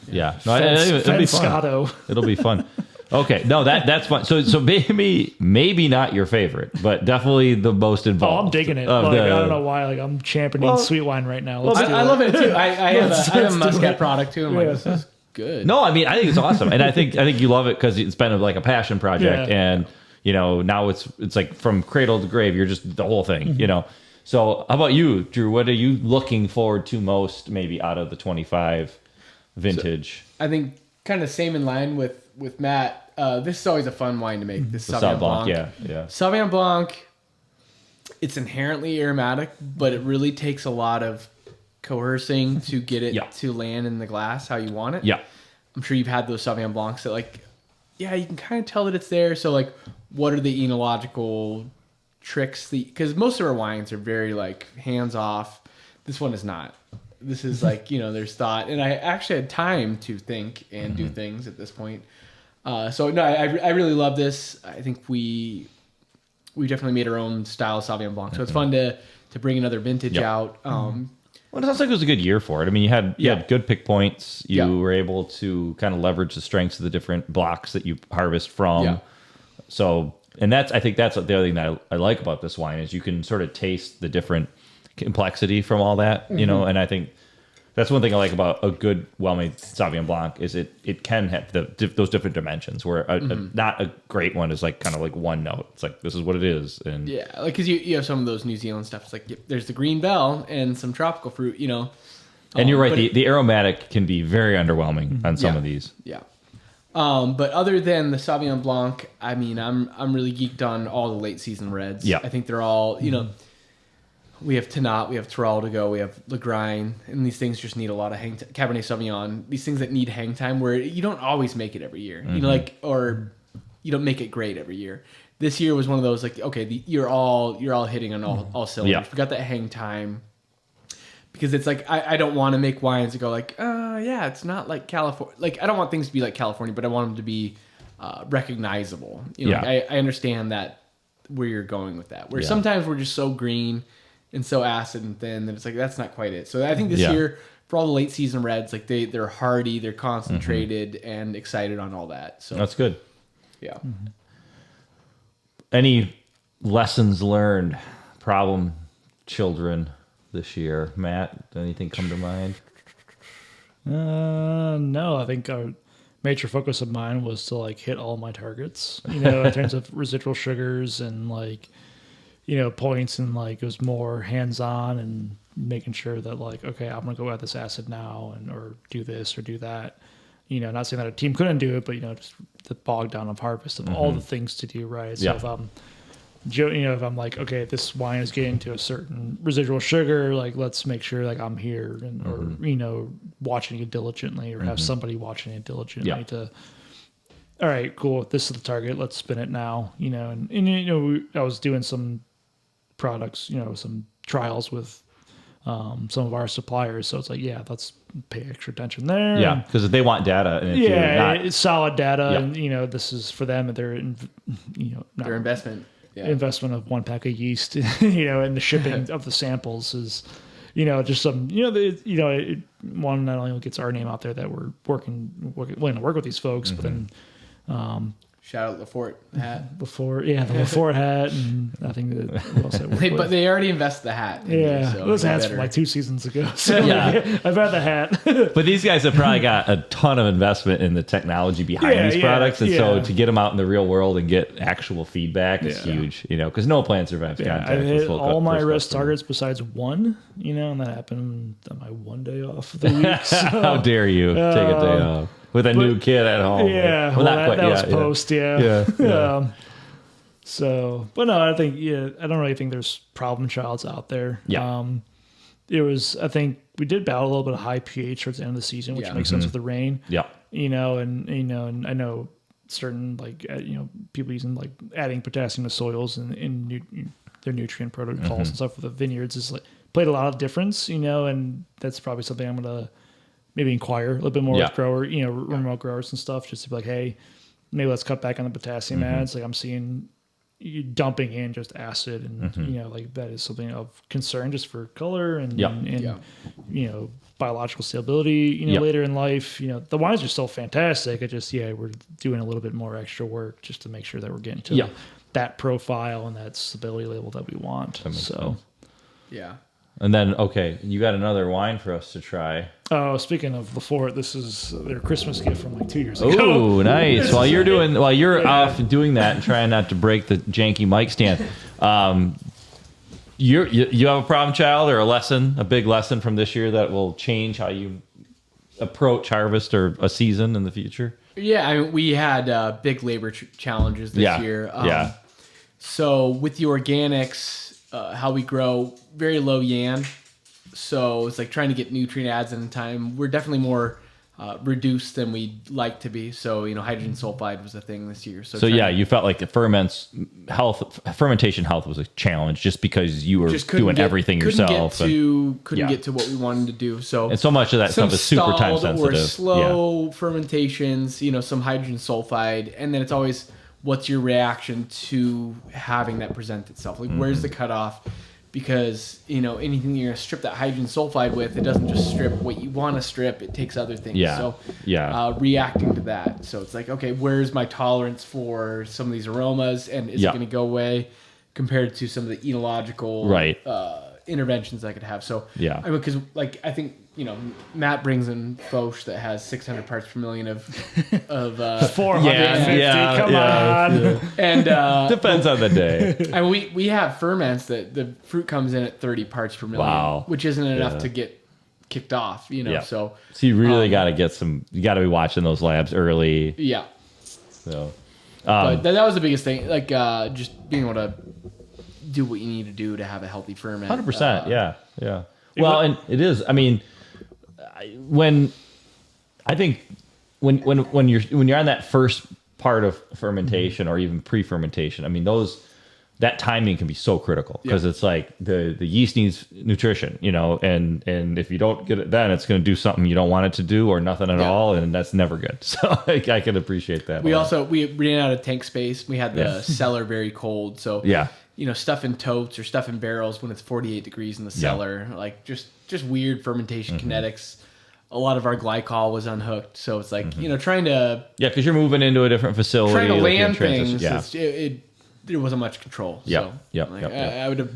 No, it'll be fun. It'll be fun. Okay, no, that's fun. So maybe not your favorite, but definitely the most involved. Oh, I'm digging it. I don't know why. Like I'm championing sweet wine right now. I love it too. I have a Muscat product too. I'm like, this is good. No, I mean I think it's awesome, and I think you love it because it's been like a passion project, and now it's like from cradle to grave. You're just the whole thing, So how about you, Drew? What are you looking forward to most, maybe out of the 25 vintage? So, I think kind of same in line with Matt. This is always a fun wine to make. This Sauvignon Blanc. Yeah. Sauvignon Blanc, it's inherently aromatic, but it really takes a lot of coercing to get it to land in the glass how you want it. Yeah. I'm sure you've had those Sauvignon Blancs that like, you can kind of tell that it's there. So like, what are the enological tricks? Because most of our wines are very like hands off. This one is not. This is like, there's thought. And I actually had time to think and do things at this point. So no, I really love this. I think we definitely made our own style of Sauvignon Blanc. So it's fun to bring another vintage out. Well, it sounds like it was a good year for it. I mean, you had good pick points. You were able to kind of leverage the strengths of the different blocks that you harvest from. Yeah. So, and I think that's the other thing that I like about this wine is you can sort of taste the different complexity from all that, and I think That's one thing I like about a good, well-made Sauvignon Blanc is it can have those different dimensions where not a great one is like kind of like one note. It's like, this is what it is. And yeah, like because you have some of those New Zealand stuff. It's like there's the green bell and some tropical fruit, you know. And you're right, the aromatic can be very underwhelming on some of these. Yeah. But other than the Sauvignon Blanc, I mean, I'm really geeked on all the late season reds. Yeah. I think they're all, you know, we have Pét-Nat, we have Terral to go, we have Lagrein, and these things just need a lot of hang time. Cabernet Sauvignon, these things that need hang time where you don't always make it every year. You know, like, or you don't make it great every year. This year was one of those, like, okay, you're all hitting on all cylinders. Yeah. We got that hang time. Because it's like, I don't want to make wines that go like, yeah, it's not like California. Like, I don't want things to be like California, but I want them to be recognizable. You know, Yeah. like, I understand that where you're going with that. Where sometimes we're just so green and so acid and thin that it's like, that's not quite it. So I think this year, for all the late season reds, like they're hardy, they're concentrated, and excited on all that. So That's good. yeah. Any lessons learned, problem children this year? Matt, anything come to mind? No, I think our major focus of mine was to like hit all my targets, you know, in terms of residual sugars and like, you know, points, and like it was more hands-on and making sure that like, okay, I'm gonna go at this acid now and or do this or do that. You know, not saying that a team couldn't do it, but you know, just the bog down of harvest of all the things to do right. So if if I'm like, okay, this wine is getting to a certain residual sugar, like let's make sure like I'm here and or you know, watching it diligently or have somebody watching it diligently to, all right, cool, this is the target, let's spin it now, you know. And you know, I was doing some products, you know, some trials with some of our suppliers, so it's like, yeah, let's pay extra attention there. Yeah, because they want data. And if you're not, it's solid data, and you know, this is for them, and their Their investment. Yeah. Investment of one pack of yeast, you know, and the shipping of the samples is, you know, just some, you know, one not only gets our name out there that we're willing to work with these folks, but then Shout out Laffort hat. the Laffort hat, and I think that what else I work with. But they already invested the hat. Yeah, So those hats better. from like 2 seasons ago. So Yeah. I've had the hat. but these guys have probably got a ton of investment in the technology behind these products, and so to get them out in the real world and get actual feedback is huge. You know, because no plant survives contact. I with hit full all my first rest customer. targets besides one, you know, and that happened on my one day off of the week. So. How dare you take a day off with a new kid at home? Yeah, well, not that, quite. that was Yeah. post, yeah. Yeah. So, but no, I think, I don't really think there's problem childs out there. Yeah. It was, I think we did battle a little bit of high pH towards the end of the season, which makes sense with the rain. Yeah. You know, and I know certain like, people using like adding potassium to soils and their nutrient protocols and stuff for the vineyards is like played a lot of difference, you know, and that's probably something I'm going to maybe inquire a little bit more with remote growers and stuff, just to be like, hey, maybe let's cut back on the potassium adds. Like I'm seeing you dumping in just acid, and you know, like that is something of concern just for color and you know, biological stability. You know, later in life, you know, the wines are still fantastic. It just we're doing a little bit more extra work just to make sure that we're getting to that profile and that stability level that we want. So sense. Yeah. And then, okay, you got another wine for us to try. Oh, speaking of Laffort, this is their Christmas gift from like 2 years ago. Oh, nice. While you're off doing that and trying not to break the janky mic stand, you have a problem child or a big lesson from this year that will change how you approach harvest or a season in the future? Yeah, I mean, we had big labor challenges this year. So with the organics, how we grow, very low yan. So it's like trying to get nutrient adds in time. We're definitely more reduced than we'd like to be. So, you know, hydrogen sulfide was a thing this year. So you felt like the fermentation health was a challenge just because you were doing everything yourself. Couldn't get to what we wanted to do. So and so much of that stuff is super time sensitive. Or slow fermentations, you know, some hydrogen sulfide, and then it's always what's your reaction to having that present itself? Like, where's the cutoff? Because, you know, anything you're going to strip that hydrogen sulfide with, it doesn't just strip what you want to strip. It takes other things. So, reacting to that. So it's like, okay, where's my tolerance for some of these aromas? And is it going to go away compared to some of the enological interventions I could have? So, I mean, because, like, I think, Matt brings in Foch that has 600 parts per million of 450. Come on. and Depends on the day. and we have ferments that the fruit comes in at 30 parts per million, Wow. which isn't enough to get kicked off, Yeah. So you really got to get some. You got to be watching those labs early. yeah. So, But that was the biggest thing, like just being able to do what you need to do to have a healthy ferment. 100%. Yeah. Well, and it is. I mean, when you're on that first part of fermentation or even pre-fermentation, I mean that timing can be so critical because it's like the yeast needs nutrition, and if you don't get it then, it's going to do something you don't want it to do or nothing at all, and that's never good. So I can appreciate that. We ran out of tank space. We had the cellar very cold, so stuff in totes or stuff in barrels when it's 48 degrees in the cellar, like just weird fermentation kinetics. A lot of our glycol was unhooked, so it's like trying to because you're moving into a different facility, trying to like land transition. things. There wasn't much control. Yeah, so, I would have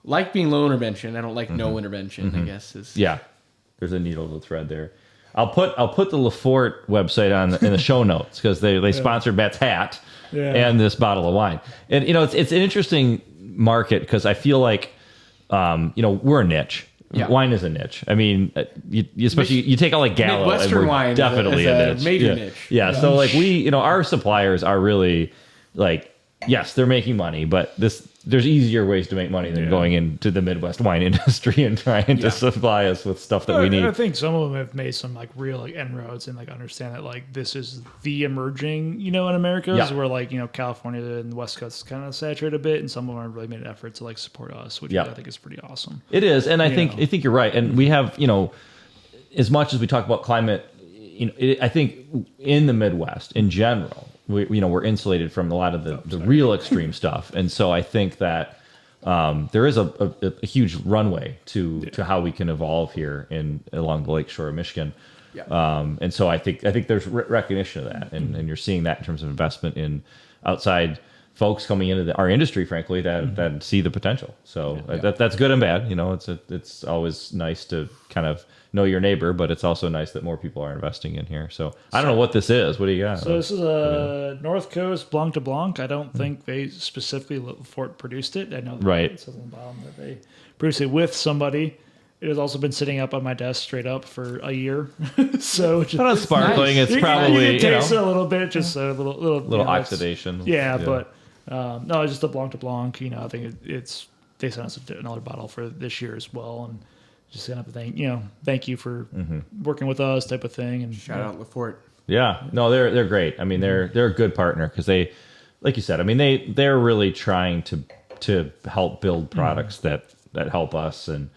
liked being low intervention. I don't like no intervention. I guess is There's a needle to thread there. I'll put the Laffort website in the show notes because they sponsored Matt's hat and this bottle of wine. And it's an interesting market because I feel like we're a niche. Yeah. Wine is a niche. I mean, especially you take out like Gallo, Midwestern and we're wine definitely is a niche. Major niche. Yeah. So like our suppliers are really like, yes, they're making money, but there's easier ways to make money than going into the Midwest wine industry and trying to supply us with stuff that we need. I think some of them have made some like real like inroads and like understand that like this is the emerging, in America, where like California and the West Coast kind of saturated a bit, and some of them have really made an effort to like support us, which I think is pretty awesome. It is, and I think you're right, and we have as much as we talk about climate, I think in the Midwest in general. We're insulated from a lot of the real extreme stuff, and so I think that there is a huge runway to how we can evolve here along the lakeshore of Michigan, and so I think there's recognition of that, and you're seeing that in terms of investment in outside folks coming into our industry, frankly, that see the potential. So that's good and bad. It's always nice to kind of know your neighbor, but it's also nice that more people are investing in here. So I don't know what this is. What do you got? So this is a North Coast Blanc de Blanc. I don't think they specifically Laffort produced it. I know that it says on the bottom that they produced it with somebody. It has also been sitting up on my desk straight up for a year. So it's not sparkling. Nice. It's probably you can taste it a little bit, just a little oxidation. But no, it's just a Blanc de Blanc. I think they sent us another bottle for this year as well, and just gonna have to thank you for working with us, type of thing. And shout out Laffort. Yeah, no, they're great. I mean, they're a good partner because they, like you said, I mean they're really trying to help build products that help us. And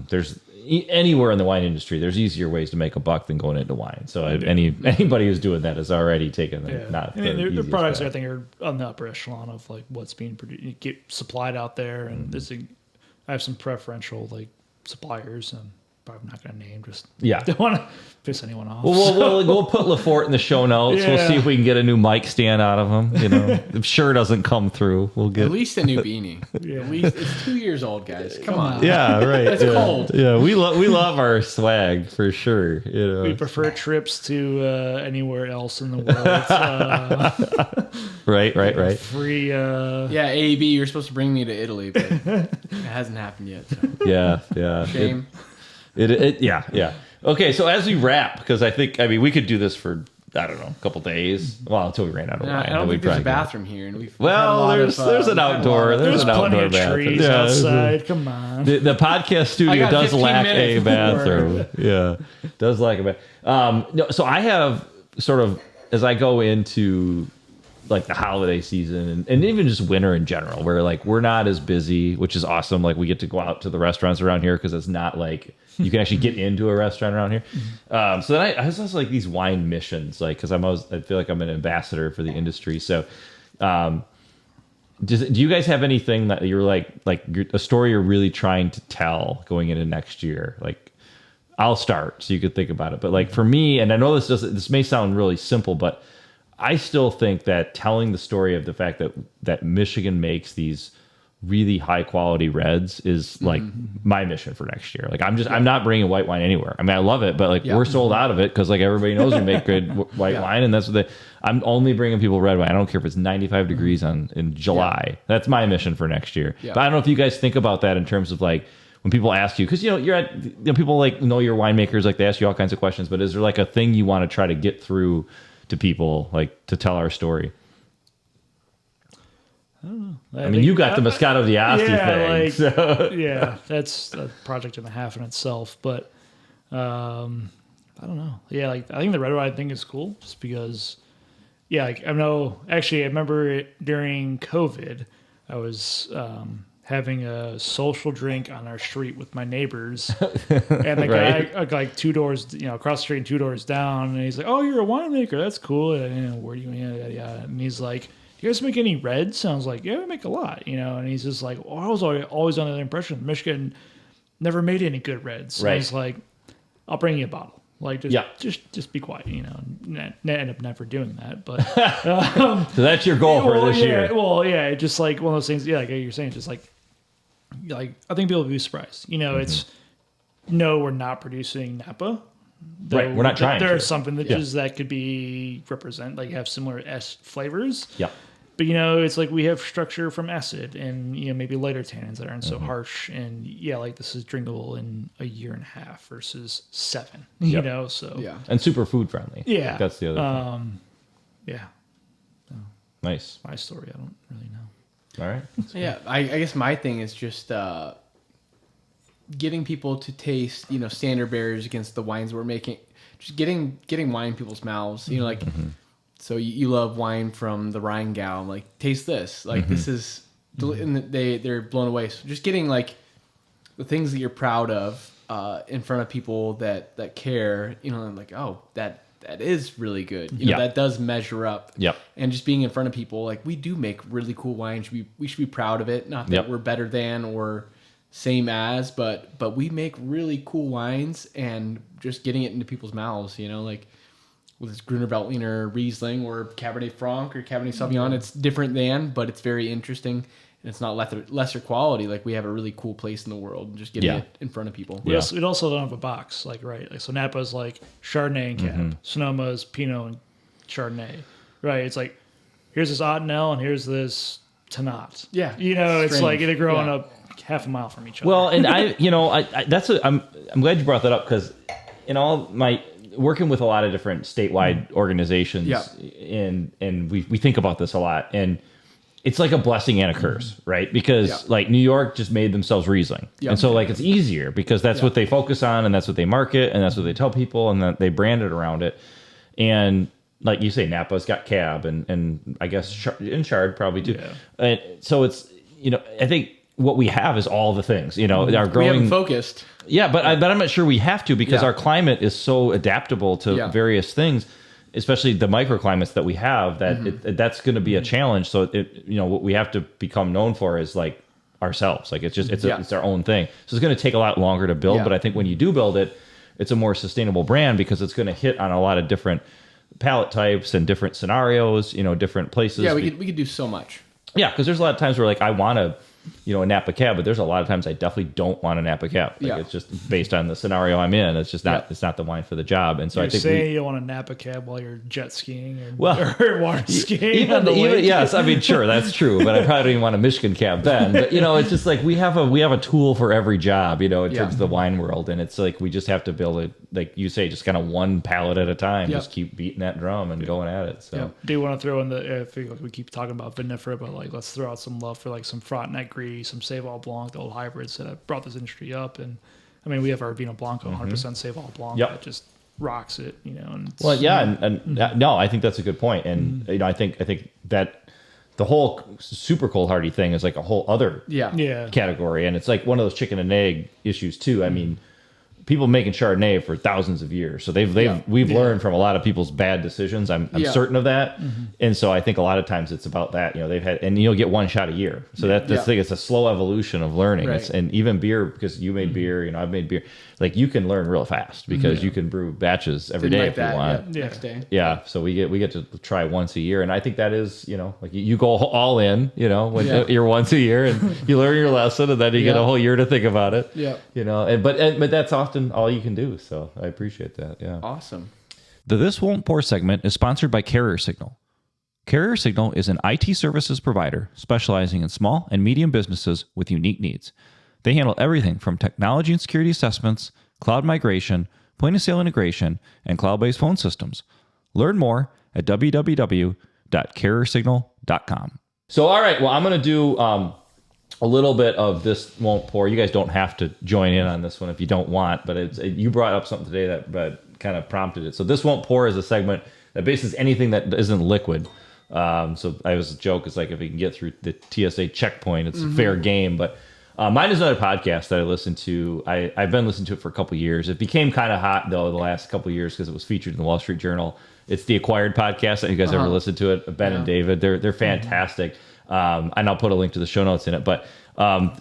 there's anywhere in the wine industry, there's easier ways to make a buck than going into wine. So anybody who's doing that has already taken the products path. I think are on the upper echelon of like what's being produced, get supplied out there, and I have some preferential like suppliers, and probably not going to name, just don't want to piss anyone off. Well, we'll put Laffort in the show notes. We'll see if we can get a new mic stand out of him. If it sure doesn't come through, we'll get at least a new beanie. At least it's 2 years old, guys. Come on. Yeah, right. It's cold. Yeah, we love our swag for sure. We prefer trips to anywhere else in the world. Right. Free. AAB, you're supposed to bring me to Italy, but it hasn't happened yet. So. Yeah. Shame. Yeah. Okay, so as we wrap, because we could do this for I don't know a couple days. Well, until we ran out of wine. I don't think there's a bathroom here, and there's an outdoor. There's an plenty outdoor of bathroom. trees outside. Come on. The podcast studio does lack a bathroom. Yeah, does lack a bathroom. No, so I have sort of as I go into like the holiday season and even just winter in general, where like we're not as busy, which is awesome. Like we get to go out to the restaurants around here because it's not like you can actually get into a restaurant around here. So then I was like these wine missions, like because I feel like I'm an ambassador for the industry. So do you guys have anything that you're like a story you're really trying to tell going into next year? Like I'll start so you could think about it. But like for me, and I know this may sound really simple, but I still think that telling the story of the fact that Michigan makes these really high quality reds is like my mission for next year. Like I'm not bringing white wine anywhere. I mean, I love it, but like we're sold out of it because like everybody knows we make good white wine, and that's what I'm only bringing people red wine. I don't care if it's 95 degrees in July. Yeah. That's my mission for next year. Yeah. But I don't know if you guys think about that in terms of like when people ask you, because you're at people like know your winemakers, like they ask you all kinds of questions. But is there like a thing you want to try to get through to people, like to tell our story? I don't know. I mean, you got the Moscato d'Asti thing. Like, so. Yeah, that's a project and a half in itself. But I don't know. Yeah, like I think the red wine thing is cool, just because. Yeah, like I remember during COVID, I was having a social drink on our street with my neighbors, and the guy like 2 doors, across the street and 2 doors down, and he's like, "Oh, you're a winemaker? That's cool." And where do you? Yeah. And he's like, "Do you guys make any reds?" And I was like, "Yeah, we make a lot." And he's just like, "Oh, I was always under the impression Michigan never made any good reds." Right. I was like, "I'll bring you a bottle." Like just be quiet, and end up never doing that. But so that's your goal for this year. Well, yeah, just like one of those things. Yeah, like you're saying, just like I think people will be surprised. It's no, we're not producing Napa. Right, we're not trying. There's something that could be have similar flavors. Yeah. But it's like we have structure from acid and maybe lighter tannins that aren't so harsh, and like this is drinkable in a year and a half versus 7. So and super food friendly. Yeah, that's the other thing. Yeah. Nice. My story, I don't really know. All right. Yeah, I guess my thing is just getting people to taste standard bearers against the wines we're making. Just getting wine in people's mouths. Like. So you love wine from the Rheingau. Like, taste this. Like, this is... And they're blown away. So just getting, like, the things that you're proud of in front of people that care, and like, oh, that is really good. That does measure up. Yep. And just being in front of people, like, we do make really cool wine. We should be proud of it. Not that we're better than or same as, but we make really cool wines, and just getting it into people's mouths, like... With this Gruner Veltliner Riesling or Cabernet Franc or Cabernet Sauvignon, it's different than, but it's very interesting, and it's not lesser quality. Like, we have a really cool place in the world, and just getting it in front of people. We also don't have a box, like so Napa's like Chardonnay and Cab, Sonoma's Pinot and Chardonnay, right? It's like here's this Ottonel and here's this Tannat. Yeah, it's like they're growing up half a mile from each other. Well, and I'm glad you brought that up, because in all my working with a lot of different statewide organizations, and we think about this a lot, and it's like a blessing and a curse, right? Because like New York just made themselves Riesling, and so like it's easier because that's what they focus on, and that's what they market, and that's what they tell people, and that they brand it around it. And like you say, Napa's got Cab, and I guess Chard probably too. And so it's I think what we have is all the things, are growing. We haven't focused. Yeah, but I'm not sure we have to, because our climate is so adaptable to various things, especially the microclimates that we have, that that's going to be a challenge. So what we have to become known for is like ourselves. Like it's our own thing. So it's going to take a lot longer to build, but I think when you do build it, it's a more sustainable brand, because it's going to hit on a lot of different palate types and different scenarios, different places. Yeah, we could do so much. Yeah, because there's a lot of times where like I want to, a Napa Cab, but there's a lot of times I definitely don't want a Napa Cab. Like it's just based on the scenario I'm in. It's just not. It's not the wine for the job. And so I think you don't want a Napa Cab while you're jet skiing or water skiing. Even yes, I mean sure, that's true. But I probably don't even want a Michigan Cab then. But it's just like we have a tool for every job. In terms of the wine world, and it's like we just have to build it, like you say, just kind of one pallet at a time. Just keep beating that drum and going at it. So do you want to throw in I feel like we keep talking about vinifera, but like let's throw out some love for like some Frontenac Gris, some Sauvignon Blanc, the old hybrids that have brought this industry up. And I mean, we have our Vino Blanco, 100% Sauvignon Blanc that just rocks it, And no, I think that's a good point. And I think that the whole super cold hardy thing is like a whole other category, and it's like one of those chicken and egg issues too. I mean, people making Chardonnay for thousands of years. So we've learned from a lot of people's bad decisions. I'm certain of that. And so I think a lot of times it's about that, they've had, and you'll get one shot a year. So that's the thing. It's a slow evolution of learning. Right. And even beer, because you made beer, I've made beer, like you can learn real fast because you can brew batches every day if you want. Next day. Yeah. So we get to try once a year. And I think that is, like you go all in, when you're once a year and you learn your lesson and then you get a whole year to think about it. Yeah. But that's often all you can do. So I appreciate that. Yeah. Awesome. The This Won't Pour segment is sponsored by Carrier Signal. Carrier Signal is an IT services provider specializing in small and medium businesses with unique needs. They handle everything from technology and security assessments, cloud migration, point-of-sale integration, and cloud-based phone systems. Learn more at www.carriersignal.com. So, all right. Well, I'm going to do a little bit of This Won't Pour. You guys don't have to join in on this one if you don't want, but you brought up something today that kind of prompted it. So This Won't Pour is a segment that bases anything that isn't liquid. So I was a joke. It's like if we can get through the TSA checkpoint, it's fair game. But mine is another podcast that I listen to. I've been listening to it for a couple of years. It became kind of hot, though, the last couple of years because it was featured in the Wall Street Journal. It's the Acquired podcast. That you guys ever listened to it? Ben and David. They're fantastic. And I'll put a link to the show notes in it. But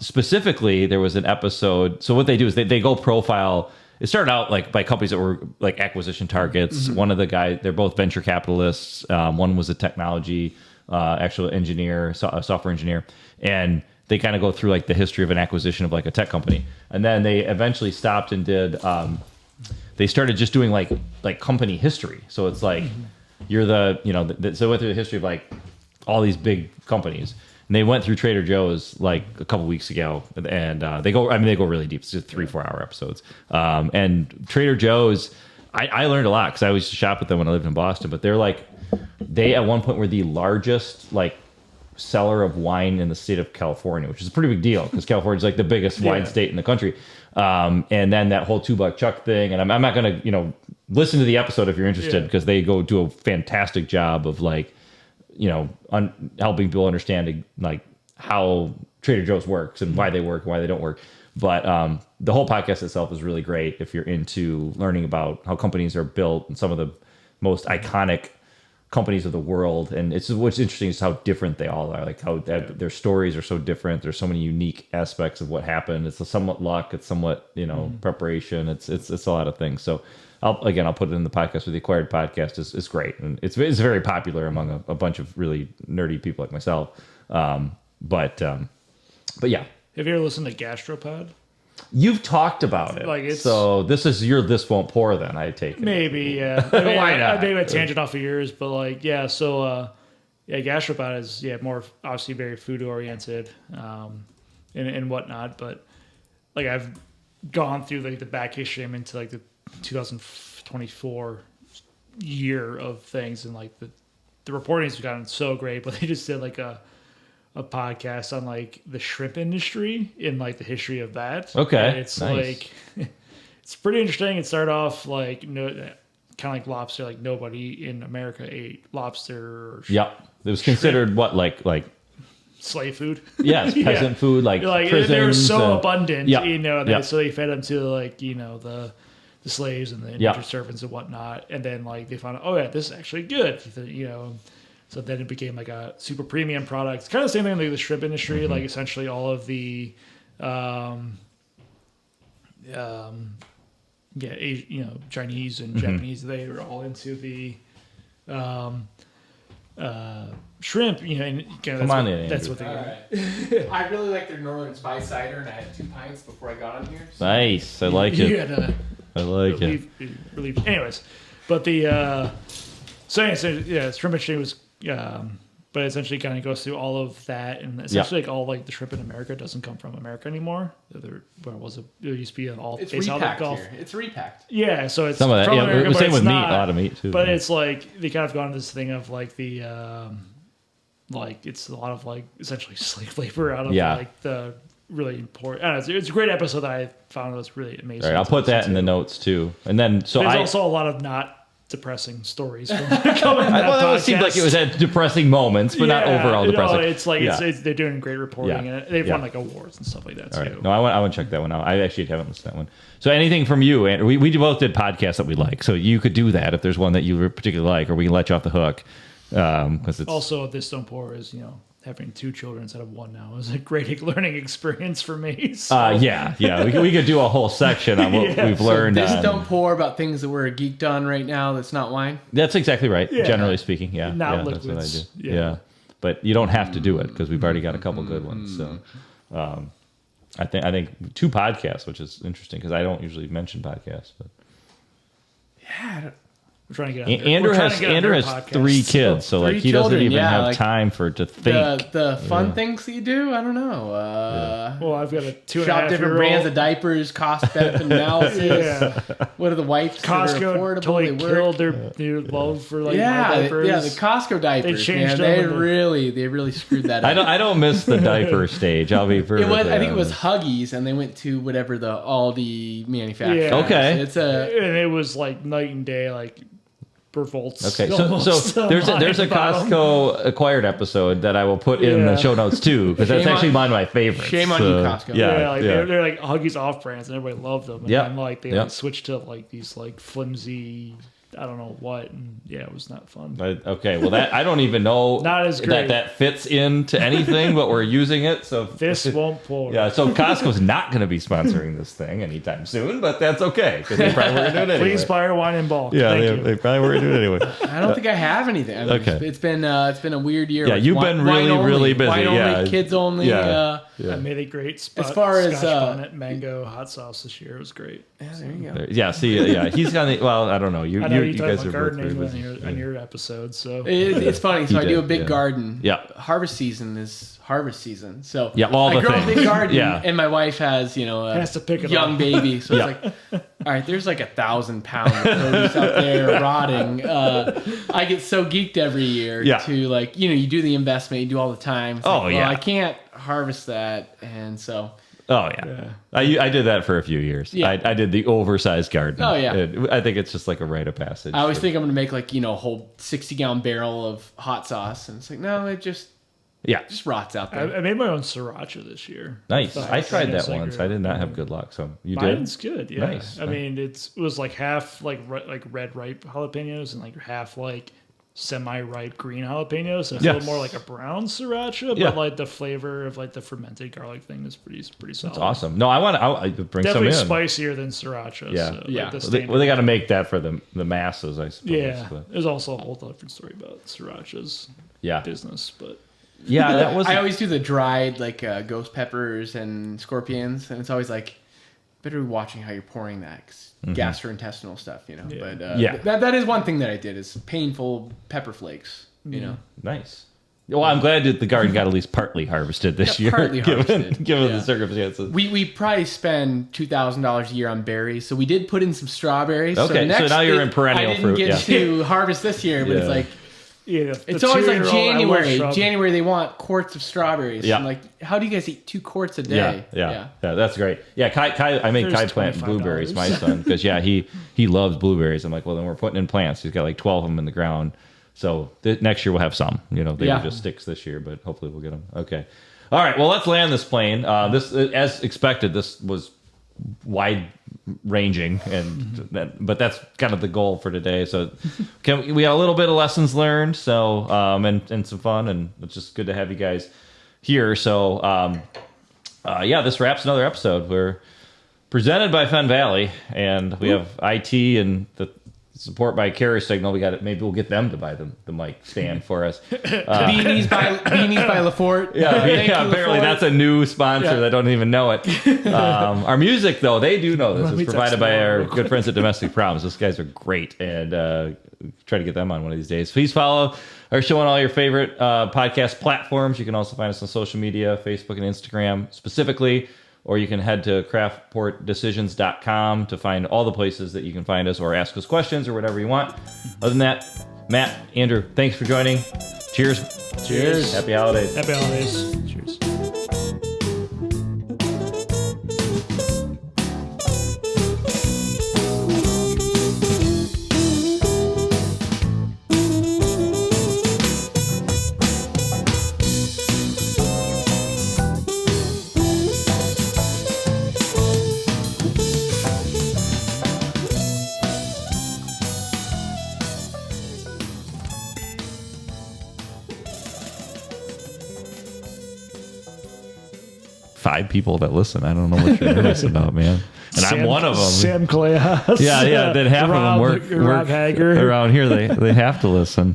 specifically, there was an episode. So what they do is they go profile. It started out like by companies that were like acquisition targets. One of the guys, they're both venture capitalists. One was a technology actual engineer, a software engineer, and they kind of go through like the history of an acquisition of like a tech company. And then they eventually stopped and did. They started just doing like company history. So it's like you're so they went through the history of like all these big companies. And they went through Trader Joe's like a couple weeks ago, and they go really deep. It's just 3-4 hour episodes. And Trader Joe's, I learned a lot because I used to shop with them when I lived in Boston. But they at one point were the largest like seller of wine in the state of California, which is a pretty big deal because California is like the biggest wine state in the country. And then that whole $2 Chuck thing, and I'm not gonna listen to the episode if you're interested because they go do a fantastic job of like. Helping people understand like how Trader Joe's works and why they work and why they don't work. But the whole podcast itself is really great if you're into learning about how companies are built and some of the most iconic companies of the world. And what's interesting is how different they all are. Like how their stories are so different. There's so many unique aspects of what happened. It's somewhat luck. It's somewhat preparation. It's a lot of things. So. I'll put it in the podcast with the Acquired podcast. Is great, and it's very popular among a bunch of really nerdy people like myself. But yeah. Have you ever listened to Gastropod? You've talked about it. So this is This Won't Pour then, I take it. Maybe, yeah. Why not? I made a tangent off of yours, but Gastropod is more obviously very food oriented and whatnot. But like I've gone through like the back history. I'm into like the 2024 year of things, and like the reporting's gotten so great, but they just did like a podcast on like the shrimp industry in like the history of that. Okay. And it's nice. Like it's pretty interesting. It started off like kind of like lobster, like nobody in America ate lobster or it was considered what like slave food. Yes, peasant food, like they were so abundant, so they fed them to like the slaves and the indentured servants and whatnot, and then like they found out, this is actually good, so then it became like a super premium product. It's kind of the same thing like the shrimp industry, like essentially all of the Chinese and Japanese, they were all into the shrimp, and that's what they right. I really like their Northern Spice cider, and I had 2 pints before I got on here. So. Nice, I like it. I like it. Anyways, but the shrimp industry was, but essentially kind of goes through all of that, and essentially like all like the shrimp in America doesn't come from America anymore. There used to be all it's based out of Gulf. Here. It's repacked. Yeah, so it's some of that. From America, same with not, meat, a lot of meat too. But it's like they kind of gone to this thing of like the like it's a lot of like essentially slave labor out of like the really important. I don't know, it's a great episode that I found was really amazing. All right, I'll put that in the notes too. And then there's also a lot of not depressing stories from coming in that Well, it seemed podcast. like it was at depressing moments, but not overall depressing. No, it's like Yeah. they're doing great reporting, Yeah. and they've Yeah. won like awards and stuff like that All too. right. No, I want to check that one out. I actually haven't listened to that one. So anything from you, and we both did podcasts that we like. So you could do that if there's one that you particularly like, or we can let you off the hook. Because it's Also, This Don't Pour is, having 2 children instead of 1 now is a great learning experience for me. So. yeah. We could do a whole section on what Yeah. we've learned. This on- don't pour about things that we're geeked on right now. That's not wine. That's exactly right. Yeah. Generally speaking, yeah. Not yeah, that's what I liquids. do. Yeah. But you don't have to do it because we've already got a couple good ones. So I think 2 podcasts, which is interesting because I don't usually mention podcasts. But Yeah, We're trying to get on their- Andrew we're trying has to get on their has podcast. 3 kids, so like 3 he doesn't children, even yeah, have like, time to think. the fun things that you do. I don't know. Well, I've got a 2.5 Shop different brands of diapers, cost benefit analysis. Yeah. What are the wipes that are Costco affordable? totally They work. killed their love for like my Yeah, diapers. the Costco diapers. changed Man, them they really screwed that up. I don't miss the diaper stage. I'll be It perfectly was. I think it was honest. Huggies, and they went to whatever the Aldi manufacturer. Yeah. Okay. It's a. And it was like night and day, like revolts. Okay, so there's a Costco acquired episode that I will put in the Yeah. show notes too because that's Shame on- actually one of my favorites. shame on you, Costco. Yeah, like yeah. They're like Huggies off brands, and everybody loved them. And Yeah. then like they Yeah. like switched to like these like flimsy, I don't know what, and yeah, it was not fun. Okay, well that I don't even know Not as great. that fits into anything, but we're using it. So This won't pour. yeah, so Costco's not going to be sponsoring this thing anytime soon, but that's okay because they probably were going to do it anyway. Please buy our wine in bulk. Yeah, Thank they, you. they probably were going to do it anyway. I don't think I have anything. I mean, Okay. It's been a weird year. Yeah, with you've been really, only, really busy, Wine yeah. only, kids only. Yeah. I made a great spot. As far as, Scotch bonnet mango hot sauce this year. It was great. Yeah, there you go. Yeah, see, he's got the. Well, I don't know. You I know you you guys talked are about both very gardening busy. on your episode, so It's funny. So He I do a did, big yeah. garden. Yeah. Harvest season is harvest season. So Yeah, all I the grow things. a big garden, Yeah. and my wife has a Has to pick it young up. baby. So Yeah. it's like, all right, there's like 1,000 pounds of produce out there rotting. I get so geeked every year Yeah. to like you do the investment, you do all the time. It's Oh, like, yeah. I can't harvest that, and so. Oh yeah. I did that for a few years. Yeah. I did the oversized garden. Oh, yeah. I think it's just like a rite of passage. I always think I'm going to make like, a whole 60-gallon barrel of hot sauce. And it's like, no, it just Yeah. rots out there. I made my own sriracha this year. Nice. So I tried that I once. grew I did up. not have good luck. So you Mine's did. good. Yeah. Nice. I mean, it was like half like red ripe jalapenos and like half like semi-ripe green jalapenos. So it's a Yes. little more like a brown sriracha, Yeah. but like the flavor of like the fermented garlic thing is pretty solid. That's awesome. No, I bring Definitely some in. spicier than sriracha. Yeah. So, Yeah. Like the Well, they standard- got to make that for the masses, I suppose. Yeah. But There's also a whole different story about sriracha's yeah. business, but Yeah, that was. I always do the dried like ghost peppers and scorpions, and it's always like better be watching how you're pouring that 'cause gastrointestinal stuff, Yeah. But Yeah. that is one thing that I did is painful pepper flakes, Nice. Well, I'm glad that the garden got at least partly harvested this Yeah, year, partly given harvested. given Yeah. the circumstances. We probably spend $2,000 a year on berries, so we did put in some strawberries. Okay, so now you're in perennial I didn't fruit, get yeah. to harvest this year, but Yeah. it's like yeah, it's always like January. January. January they want quarts of strawberries. Yeah. I'm like, how do you guys eat 2 quarts a Yeah, day? yeah, that's great. Yeah, Kai I made There's Kai plant $25. blueberries, my son, because he loves blueberries. I'm like, well, then we're putting in plants. He's got like 12 of them in the ground. So next year we'll have some. They Yeah. were just sticks this year, but hopefully we'll get them. Okay. All right. Well, let's land this plane. This, as expected, this was wide ranging, but that's kind of the goal for today. So we got a little bit of lessons learned. So and some fun, and it's just good to have you guys here. So this wraps another episode. We're presented by Fenn Valley, and we have IT and the support by Carrier Signal. We got it. Maybe we'll get them to buy the mic stand for us. Beanies by Laffort. Yeah, Thank you, apparently Laffort. that's a new sponsor Yeah. that don't even know it. Our music, though, they do know this. Let me It's provided text by them our real quick. good friends at Domestic Problems. Those guys are great, and try to get them on one of these days. Please follow our show on all your favorite podcast platforms. You can also find us on social media, Facebook and Instagram specifically, or you can head to craftportdecisions.com to find all the places that you can find us or ask us questions or whatever you want. Other than that, Matt, Andrew, thanks for joining. Cheers. Cheers. Happy holidays. Happy holidays. Cheers. 5 people that listen. I don't know what you're nervous about, man. And I'm one of them. Sam Clayhouse. Yeah. Then half of them work Rob Hager. around here. They have to listen.